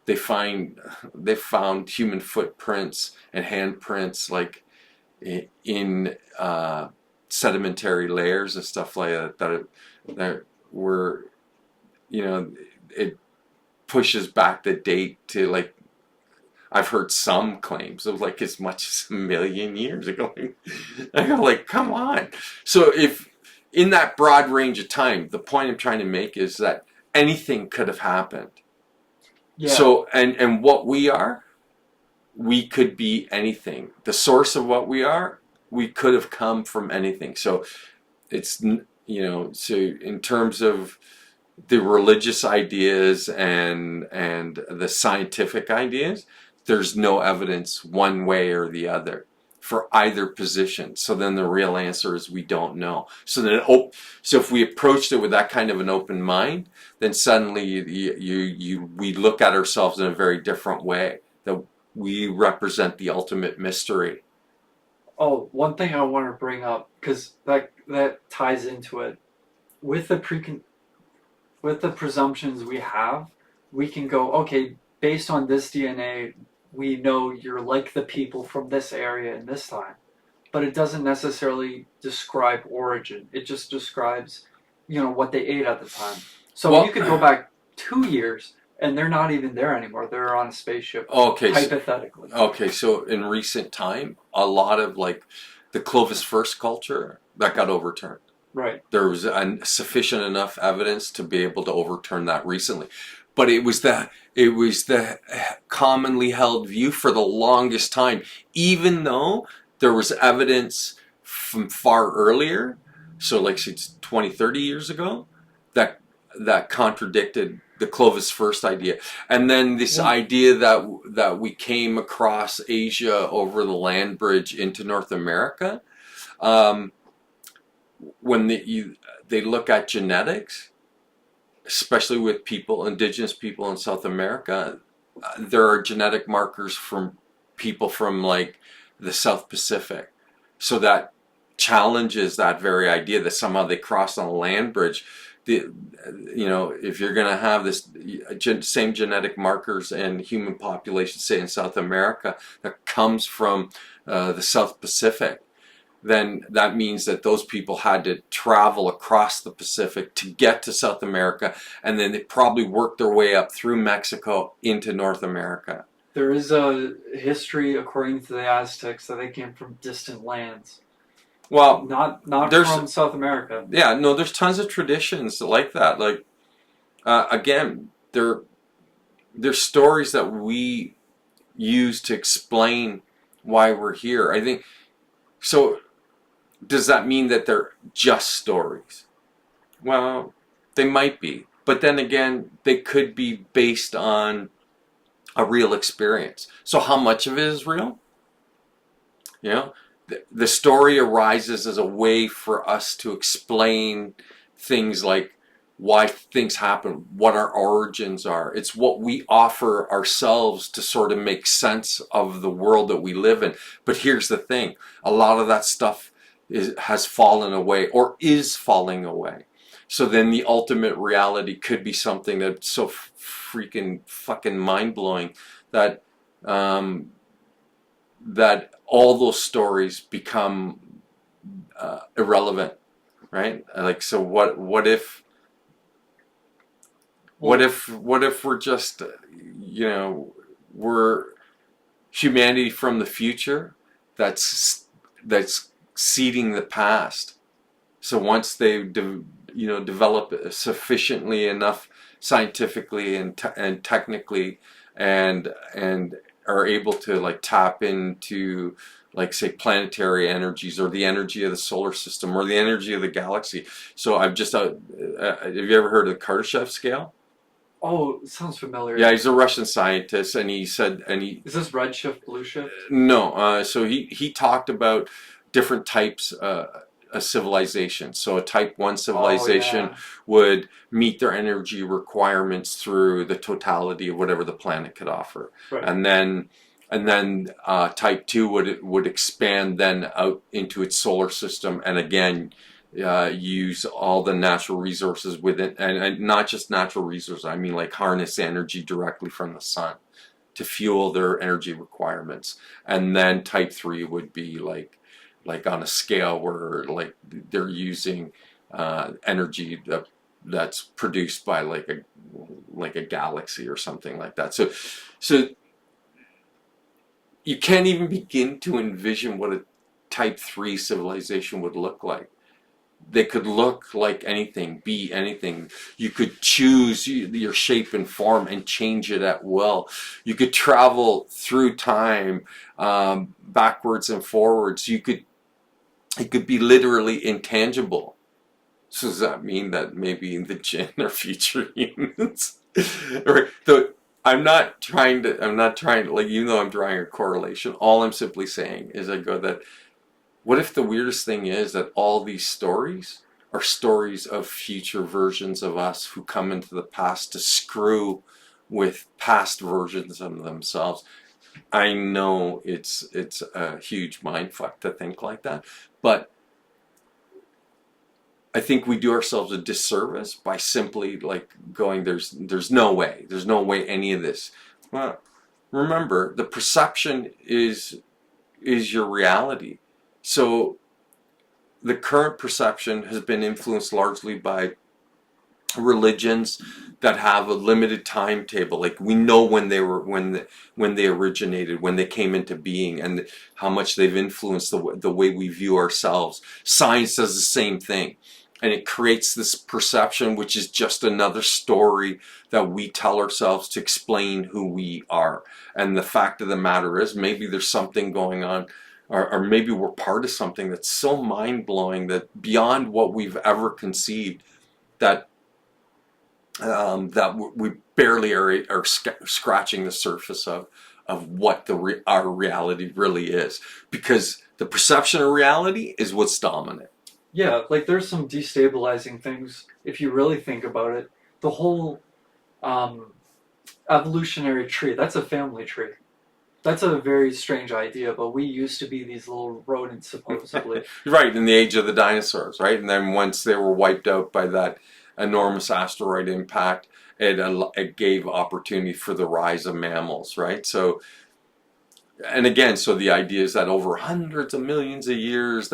They found human footprints and handprints like in sedimentary layers and stuff like that that were, it pushes back the date to, like, I've heard some claims of like as much as 1,000,000 years ago. I go, like, come on. So if in that broad range of time, the point I'm trying to make is that anything could have happened. Yeah. So and what we could be anything. The source of what we could have come from anything. So it's, so in terms of the religious ideas and the scientific ideas, there's no evidence one way or the other for either position. So then the real answer is we don't know. So then, so if we approached it with that kind of an open mind, then suddenly we look at ourselves in a very different way. That we represent the ultimate mystery. Oh, one thing I want to bring up, because that ties into it, with the presumptions we have, we can go, okay, based on this DNA, we know you're like the people from this area in this time. But it doesn't necessarily describe origin. It just describes, what they ate at the time. So you could go back 2 years and they're not even there anymore. They're on a spaceship. Okay. Hypothetically. Okay, so in recent time, a lot of like the Clovis first culture that got overturned. Right. There was sufficient enough evidence to be able to overturn that recently. But it was the commonly held view for the longest time, even though there was evidence from far earlier, so like 20, 30 years ago, that contradicted the Clovis first idea. And then this idea that we came across Asia over the land bridge into North America, when they look at genetics, especially with indigenous people in South America, there are genetic markers from people from like the South Pacific. So that challenges that very idea that somehow they crossed on a land bridge. If you're going to have this same genetic markers in human population, say in South America, that comes from the South Pacific, then that means that those people had to travel across the Pacific to get to South America, and then they probably worked their way up through Mexico into North America. There is a history, according to the Aztecs, that they came from distant lands. Well, not from South America. Yeah, no, there's tons of traditions like that. Like, again, they're stories that we use to explain why we're here. I think so. Does that mean that they're just stories? Well, they might be, but then again, they could be based on a real experience. So how much of it is real? You know, the story arises as a way for us to explain things like why things happen, what our origins are. It's what we offer ourselves to sort of make sense of the world that we live in. But here's the thing, a lot of that stuff has fallen away or is falling away. So then the ultimate reality could be something that's so freaking fucking mind-blowing that that all those stories become irrelevant, right? Like, so what if we're just, you know, we're humanity from the future that's seeding the past. So once they develop sufficiently enough scientifically and technically and are able to like tap into, like, say, planetary energies or the energy of the solar system or the energy of the galaxy. So I've just have you ever heard of the Kardashev scale? Oh, it sounds familiar. Yeah, he's a Russian scientist, and he said, Is this red shift, blue shift? No, so he talked about different types of civilization. So a type 1 civilization would meet their energy requirements through the totality of whatever the planet could offer. Right. And then type 2 would expand then out into its solar system, and again use all the natural resources within, and not just natural resources, I mean like harness energy directly from the sun to fuel their energy requirements. And then type 3 would be like on a scale where like they're using energy that's produced by like a galaxy or something like that. So you can't even begin to envision what a type 3 civilization would look like. They could look like anything, be anything. You could choose your shape and form and change it at will. You could travel through time, backwards and forwards. It could be literally intangible. So does that mean that maybe the jinn are future humans? I'm not trying to, like, even though I'm drawing a correlation, all I'm simply saying is what if the weirdest thing is that all these stories are stories of future versions of us who come into the past to screw with past versions of themselves? I know it's a huge mindfuck to think like that, but I think we do ourselves a disservice by simply like going, there's no way any of this. Well, remember, the perception is your reality. So the current perception has been influenced largely by religions that have a limited timetable. Like, we know when they originated, when they came into being, and how much they've influenced the way we view ourselves. Science does the same thing, and it creates this perception, which is just another story that we tell ourselves to explain who we are. And the fact of the matter is, maybe there's something going on, or maybe we're part of something that's so mind-blowing, that beyond what we've ever conceived, that we barely are scratching the surface of what our reality really is. Because the perception of reality is what's dominant. Yeah, like there's some destabilizing things if you really think about it. The whole evolutionary tree, that's a family tree. That's a very strange idea, but we used to be these little rodents, supposedly. Right, in the age of the dinosaurs, right? And then once they were wiped out by that enormous asteroid impact, it gave opportunity for the rise of mammals, right? So, and again, so the idea is that over hundreds of millions of years,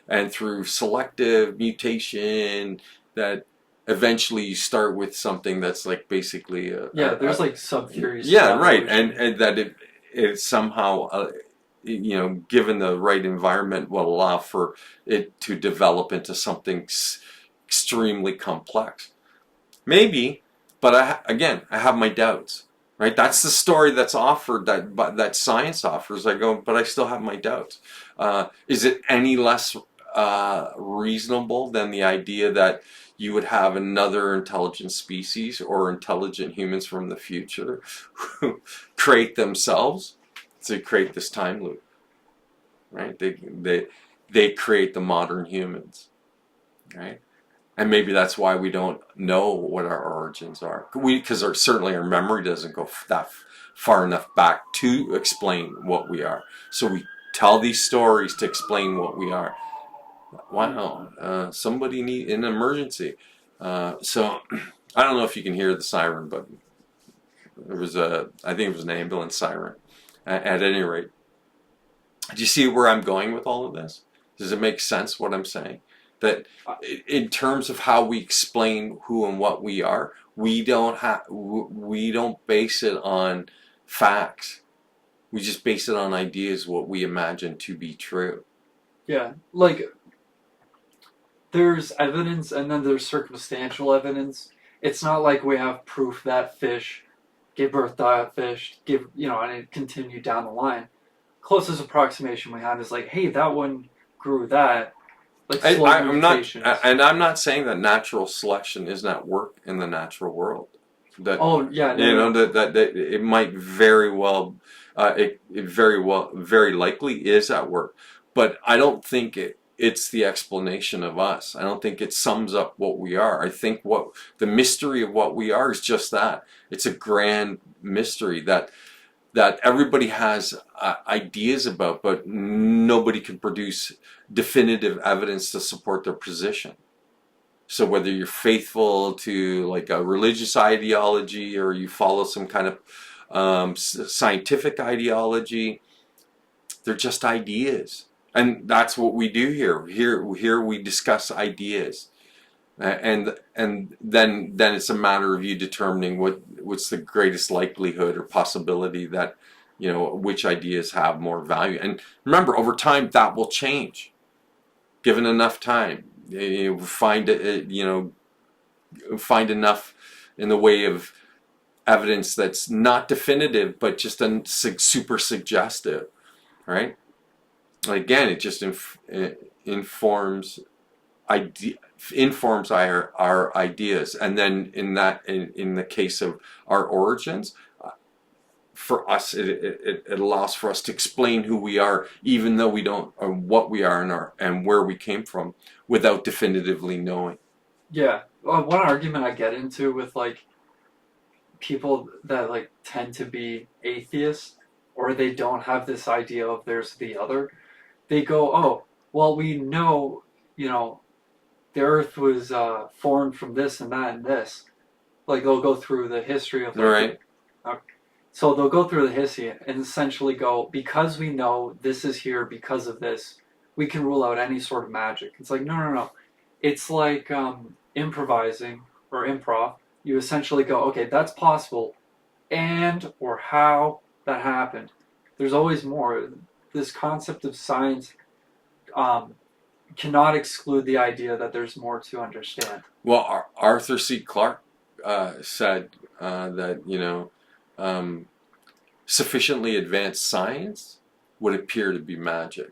and through selective mutation, that eventually you start with something that's like basically there's like sub-theories. Yeah, right, and that it somehow, given the right environment, will allow for it to develop into something extremely complex. Maybe, but I have my doubts. Right, that's the story that's offered, that science offers. I go, but I still have my doubts. Is it any less reasonable than the idea that you would have another intelligent species or intelligent humans from the future who create themselves to create this time loop, right? They create the modern humans, right? And maybe that's why we don't know what our origins are. Because certainly our memory doesn't go that far enough back to explain what we are. So we tell these stories to explain what we are. Wow, somebody need an emergency. So I don't know if you can hear the siren, but I think it was an ambulance siren. At any rate, do you see where I'm going with all of this? Does it make sense what I'm saying? That in terms of how we explain who and what we are, we don't base it on facts. We just base it on ideas, what we imagine to be true. Yeah, like there's evidence and then there's circumstantial evidence. It's not like we have proof that fish gave birth to that fish, and it continued down the line. Closest approximation we have is like, hey, that one grew that. Like I'm not saying that natural selection isn't at work in the natural world. That that it might very well, it very likely is at work, but I don't think it's the explanation of us. I don't think it sums up what we are. I think what the mystery of what we are is just that. It's a grand mystery that everybody has ideas about, but nobody can produce definitive evidence to support their position. So whether you're faithful to like a religious ideology or you follow some kind of scientific ideology, they're just ideas. And that's what we do here. Here we discuss ideas. And then it's a matter of you determining what's the greatest likelihood or possibility that, which ideas have more value. And remember, over time that will change. Given enough time, find enough in the way of evidence that's not definitive but just super suggestive, right? Again, it just informs our ideas, and then in the case of our origins, for us it allows for us to explain who we are, even though we don't, or what we are and where we came from, without definitively knowing. Yeah, one argument I get into with like people that like tend to be atheists, or they don't have this idea of there's the other. They go, oh, well, we know, the Earth was formed from this and that and this. Like they'll go through the history of right. So they'll go through the history and essentially go, because we know this is here because of this, we can rule out any sort of magic. It's like, no. It's like improvising or improv. You essentially go, okay, that's possible, and or how that happened. There's always more. This concept of science cannot exclude the idea that there's more to understand. Well, Arthur C. Clarke said that sufficiently advanced science would appear to be magic.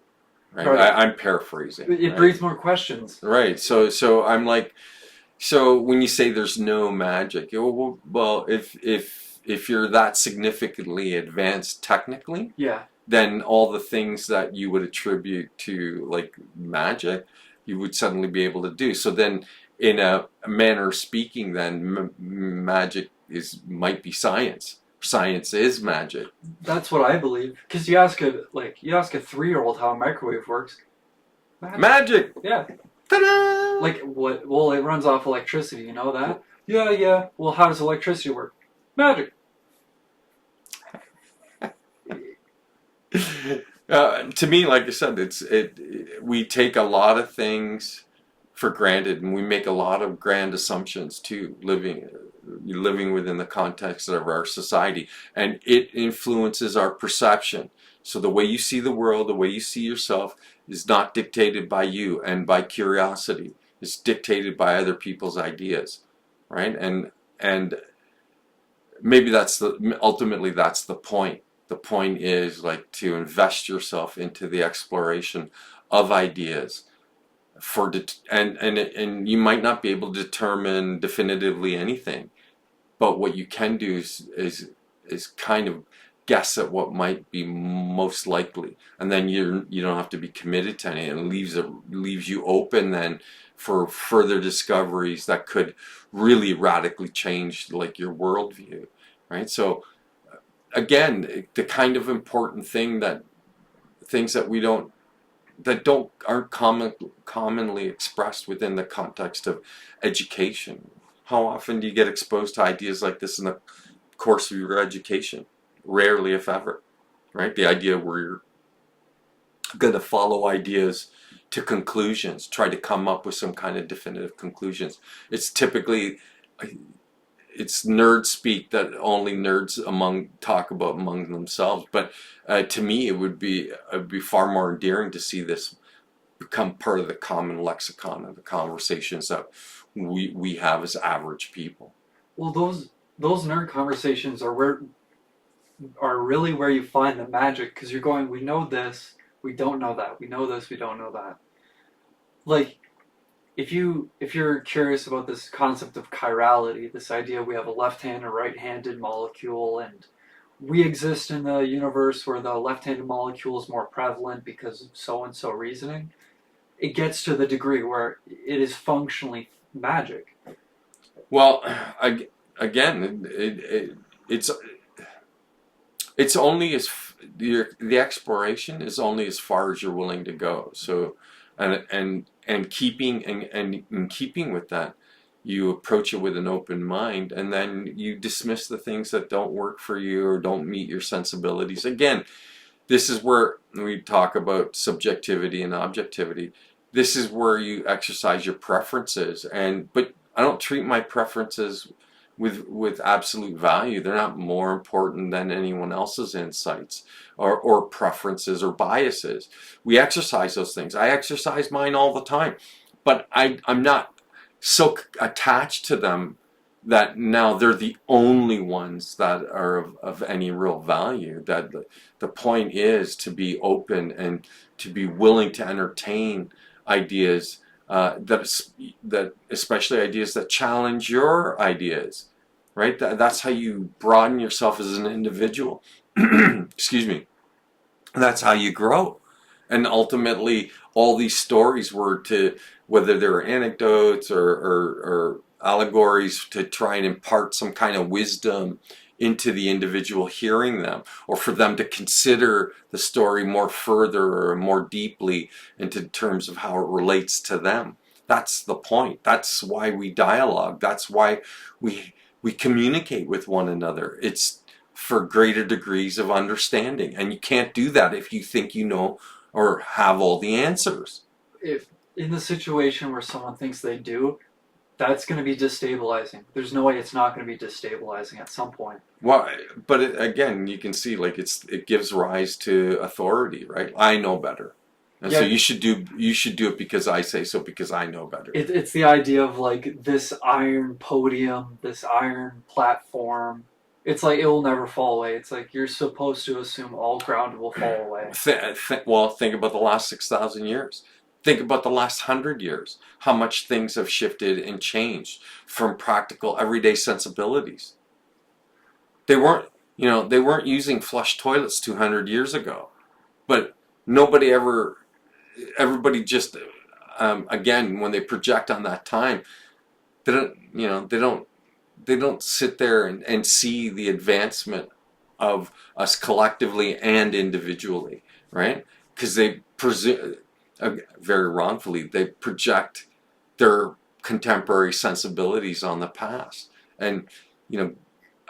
Right? I'm paraphrasing. It breeds more questions. Right. So I'm like, so when you say there's no magic, well, if you're that significantly advanced technically, yeah, then all the things that you would attribute to like magic, you would suddenly be able to do. So then, in a manner of speaking, then magic might be science. Science is magic. That's what I believe. Because you ask a 3-year-old how a microwave works. Magic. Yeah. Ta-da! Like what? Well, it runs off electricity. You know that? Yeah. Well, how does electricity work? Magic. To me, like I said, we take a lot of things for granted, and we make a lot of grand assumptions too, living within the context of our society, and it influences our perception. So the way you see the world, the way you see yourself, is not dictated by you and by curiosity. It's dictated by other people's ideas, right? And maybe ultimately that's the point. The point is like to invest yourself into the exploration of ideas, and you might not be able to determine definitively anything, but what you can do is kind of guess at what might be most likely, and then you don't have to be committed to anything. It leaves you open then for further discoveries that could really radically change like your worldview, right? So again, the kind of important thing that things that we don't that don't aren't commonly expressed within the context of education. How often do you get exposed to ideas like this in the course of your education? Rarely, if ever, right? The idea where you're going to follow ideas to conclusions, try to come up with some kind of definitive conclusions. It's typically it's nerd speak that only nerds talk about among themselves. But to me, it'd be far more endearing to see this become part of the common lexicon of the conversations that we have as average people. Well, those nerd conversations are really where you find the magic, because you're going, we know this, we don't know that, we know this, we don't know that. Like, if you're curious about this concept of chirality, this idea we have a left-handed and right-handed molecule, and we exist in the universe where the left-handed molecule is more prevalent because of so-and-so reasoning, it gets to the degree where it is functionally magic. Well, again, it's only as the exploration is only as far as you're willing to go. So, and in keeping with that, you approach it with an open mind, and then you dismiss the things that don't work for you or don't meet your sensibilities. Again, this is where we talk about subjectivity and objectivity. This is where you exercise your preferences, but I don't treat my preferences with absolute value. They're not more important than anyone else's insights or preferences or biases. We exercise those things. I exercise mine all the time, but I'm not so attached to them that now they're the only ones that are of any real value. That the point is to be open and to be willing to entertain ideas that especially ideas that challenge your ideas, right? That's how you broaden yourself as an individual. Excuse me. That's how you grow. And ultimately, all these stories were to, whether they're anecdotes or allegories, to try and impart some kind of wisdom into the individual hearing them, or for them to consider the story more further or more deeply into terms of how it relates to them. That's the point. That's why we dialogue. That's why we communicate with one another. It's for greater degrees of understanding. And you can't do that if you think you know or have all the answers. If in the situation where someone thinks they do, that's going to be destabilizing. There's no way it's not going to be destabilizing at some point. Well, but again, you can see like it gives rise to authority, right? I know better, and so you should do it because I say so, because I know better. It's the idea of like this iron podium, this iron platform. It's like it will never fall away. It's like you're supposed to assume all ground will fall away. Well, think about the last 6,000 years. Think about the last 100 years. How much things have shifted and changed from practical, everyday sensibilities. They weren't using flush toilets 200 years ago, but everybody just, again, when they project on that time, they don't sit there and see the advancement of us collectively and individually, right? Because they presume, very wrongfully, they project their contemporary sensibilities on the past. And,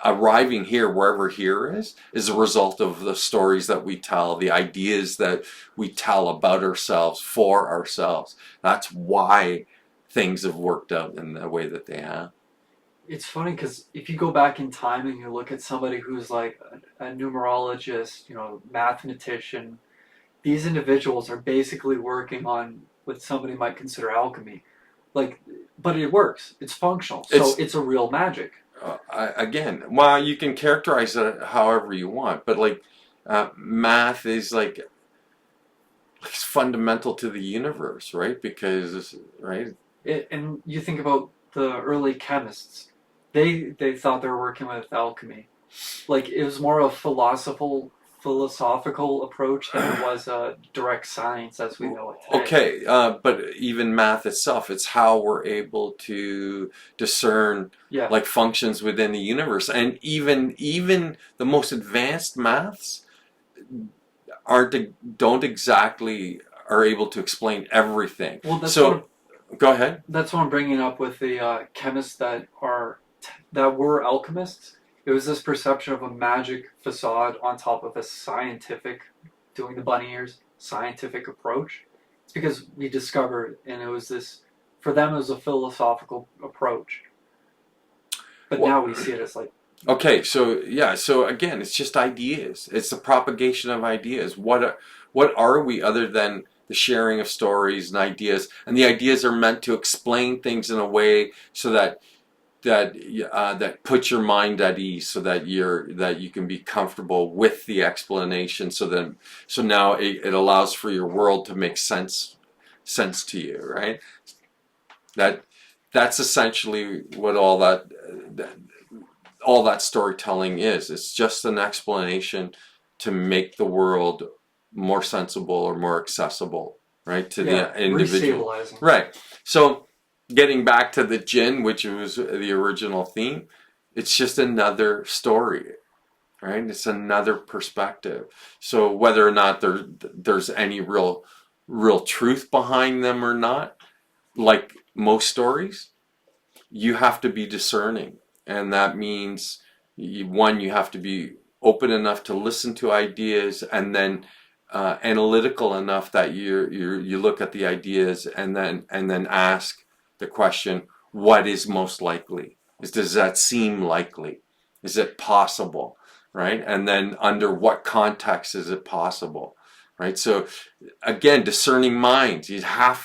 arriving here, wherever here is a result of the stories that we tell, the ideas that we tell about ourselves, for ourselves. That's why things have worked out in the way that they have. It's funny because if you go back in time and you look at somebody who's like a numerologist, mathematician, these individuals are basically working on what somebody might consider alchemy. But it works. It's functional. So it's a real magic. Again, you can characterize it however you want, but math is like it's fundamental to the universe, right? Because, right? And you think about the early chemists, they thought they were working with alchemy. Like it was more a philosophical approach than it was a direct science as we know it today. Okay, but even math itself, it's how we're able to discern Yeah. like functions within the universe, and even the most advanced maths don't exactly are able to explain everything. Well, So go ahead. that's what I'm bringing up with the chemists that were alchemists. It was this perception of a magic facade on top of a scientific, doing the bunny ears, scientific approach. It's because we discovered, and it was this, for them, it was a philosophical approach. But Well, now we see it as like, okay, so yeah, so again, it's just ideas. It's the propagation of ideas. What are we other than the sharing of stories and ideas? And the ideas are meant to explain things in a way so that puts your mind at ease, so that you can be comfortable with the explanation. So now it allows for your world to make sense to you, right? That's essentially what all that storytelling is. It's just an explanation to make the world more sensible or more accessible, right, to the individual. restabilizing. Right. So getting back to the jinn, which was the original theme, it's just another story, right? It's another perspective. So whether or not there's any real truth behind them or not, like most stories, you have to be discerning. And that means, one, you have to be open enough to listen to ideas, and then analytical enough that you look at the ideas and then ask the question, what is most likely? Does that seem likely? Is it possible? Right? And then under what context is it possible? Right? So again, discerning minds. I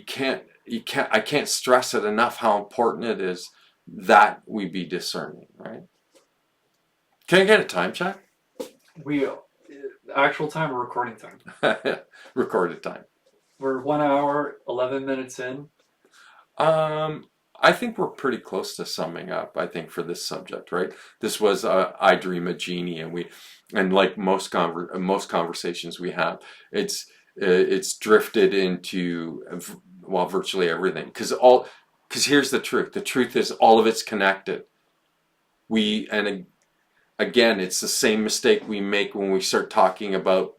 can't stress it enough how important it is that we be discerning, right? Can I get a time check? We actual time or recording time? Recorded time. We're 1 hour 11 minutes in. I think we're pretty close to summing up, I think, for this subject, right? This was I Dream of Jeannie, and like most conversations we have, it's drifted into, well, virtually everything, because here's the truth. The truth is all of it's connected. Again, it's the same mistake we make when we start talking about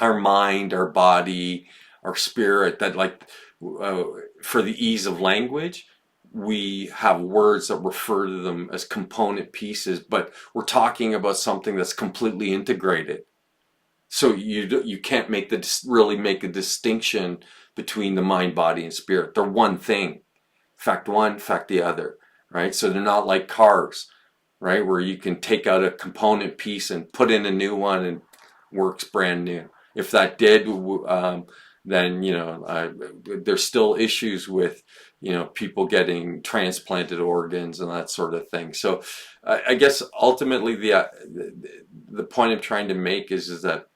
our mind, our body, our spirit, that like for the ease of language, we have words that refer to them as component pieces, but we're talking about something that's completely integrated. So you can't really make a distinction between the mind, body, and spirit. They're one thing. Fact one, fact the other, right? So they're not like cars, right, where you can take out a component piece and put in a new one and works brand new. If that did, then there's still issues with people getting transplanted organs and that sort of thing. So I guess ultimately the point I'm trying to make is that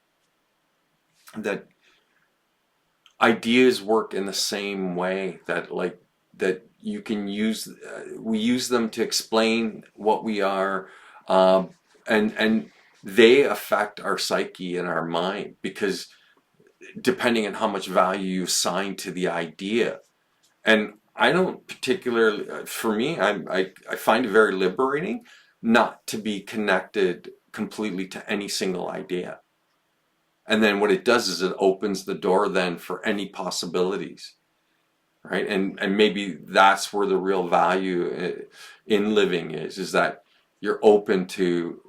ideas work in the same way, that you can we use them to explain what we are, and they affect our psyche and our mind, because depending on how much value you assign to the idea. And I don't particularly, for me, I find it very liberating not to be connected completely to any single idea. And then what it does is it opens the door then for any possibilities, right? And maybe that's where the real value in living is that you're open to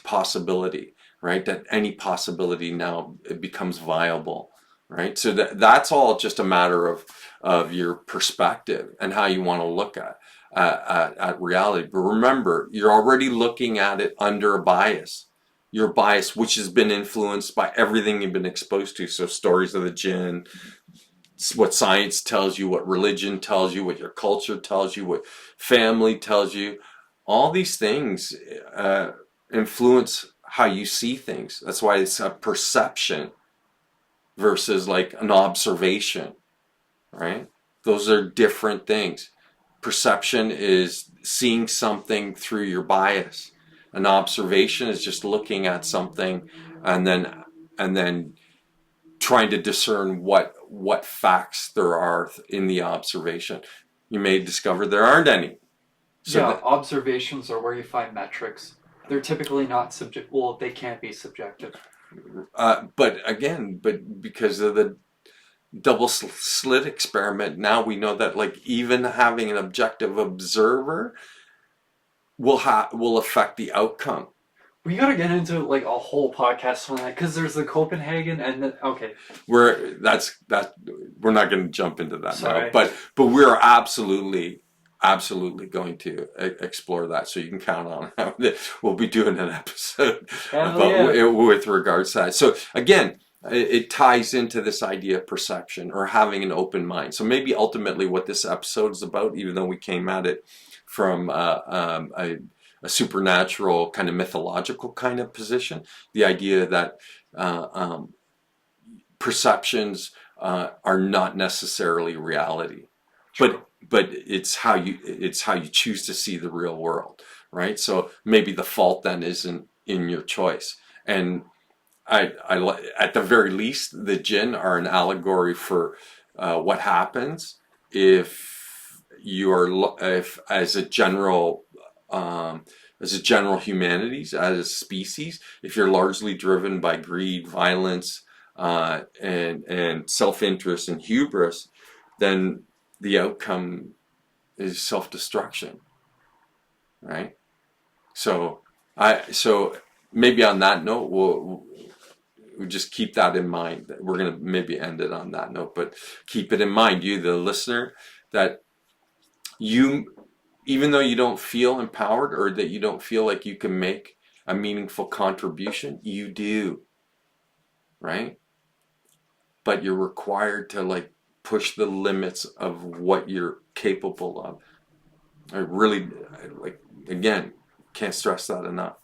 possibility, right? That any possibility now it becomes viable, right? So that's all just a matter of your perspective and how you want to look at reality. But remember, you're already looking at it under a bias. Your bias, which has been influenced by everything you've been exposed to. So stories of the jinn, what science tells you, what religion tells you, what your culture tells you, what family tells you. All these things influence how you see things. That's why it's a perception. versus like an observation, right? Those are different things. Perception is seeing something through your bias. An observation is just looking at something and then trying to discern what facts there are in the observation. You may discover there aren't any. So yeah, observations are where you find metrics. They're typically not subject. Well, they can't be subjective. but because of the double slit experiment, now we know that like even having an objective observer will affect the outcome. We gotta get into like a whole podcast on that because there's the Copenhagen and then okay. We're not going to jump into that Sorry. now, but we're absolutely going to explore that. So you can count on it. We'll be doing an episode with regards to that. So again, it ties into this idea of perception or having an open mind. So maybe ultimately what this episode is about, even though we came at it from a supernatural kind of mythological kind of position, the idea that perceptions are not necessarily reality, but it's how you choose to see the real world, right? So maybe the fault then isn't in your choice. And I at the very least, the jinn are an allegory for what happens if as a general humanities, as a species, if you're largely driven by greed, violence, and self-interest and hubris, then the outcome is self-destruction, right? So maybe on that note, we'll just keep that in mind. We're going to maybe end it on that note, but keep it in mind, you, the listener, that even though you don't feel empowered or that you don't feel like you can make a meaningful contribution, you do, right? But you're required to like push the limits of what you're capable of. I really, like, again, can't stress that enough.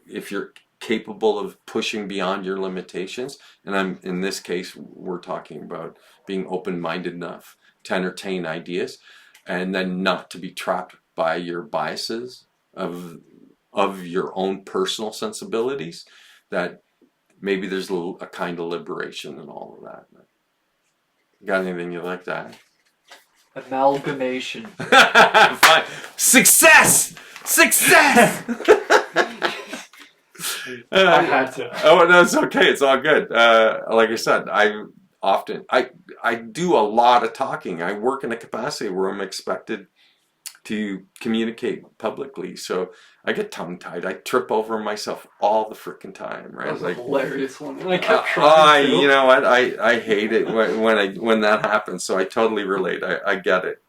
If you're capable of pushing beyond your limitations, and in this case, we're talking about being open-minded enough to entertain ideas, and then not to be trapped by your biases of your own personal sensibilities, that maybe there's a kind of liberation in all of that. Got anything you'd like to add? Amalgamation. Fine. Success! I had to. Oh no, it's okay. It's all good. Like I said, I do a lot of talking. I work in a capacity where I'm expected to communicate publicly, so I get tongue-tied. I trip over myself all the freaking time, right? That was like, a hilarious one. And I kept trying to. You know what? I hate it when that happens. So I totally relate. I get it.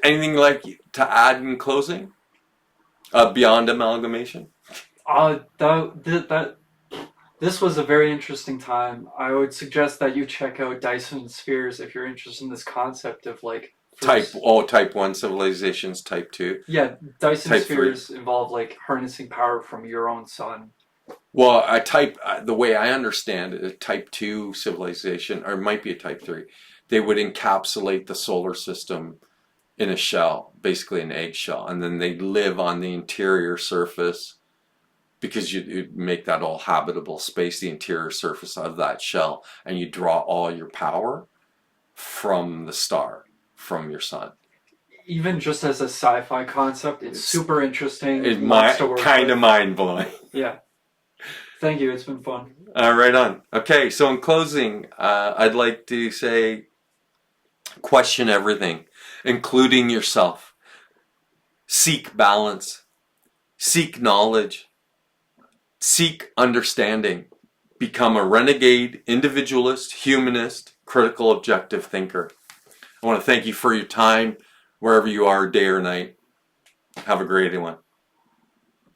Anything like to add in closing? Beyond amalgamation? This was a very interesting time. I would suggest that you check out Dyson Spheres if you're interested in this concept of like Type 1 civilizations, type 2. Yeah, Dyson Type Spheres 3. involve like harnessing power from your own sun. Well, the way I understand it, a type 2 civilization, or it might be a type 3, they would encapsulate the solar system in a shell, basically an eggshell, and then they live on the interior surface, because you make that all habitable space, the interior surface of that shell, and you draw all your power from the star, from your sun. Even just as a sci-fi concept, it's super interesting. It's kind of mind-blowing. Yeah. Thank you. It's been fun. Right on. Okay, so in closing, I'd like to say, question everything, including yourself. Seek balance. Seek knowledge. Seek understanding. Become a renegade, individualist, humanist, critical, objective thinker. I want to thank you for your time, wherever you are, day or night. Have a great one.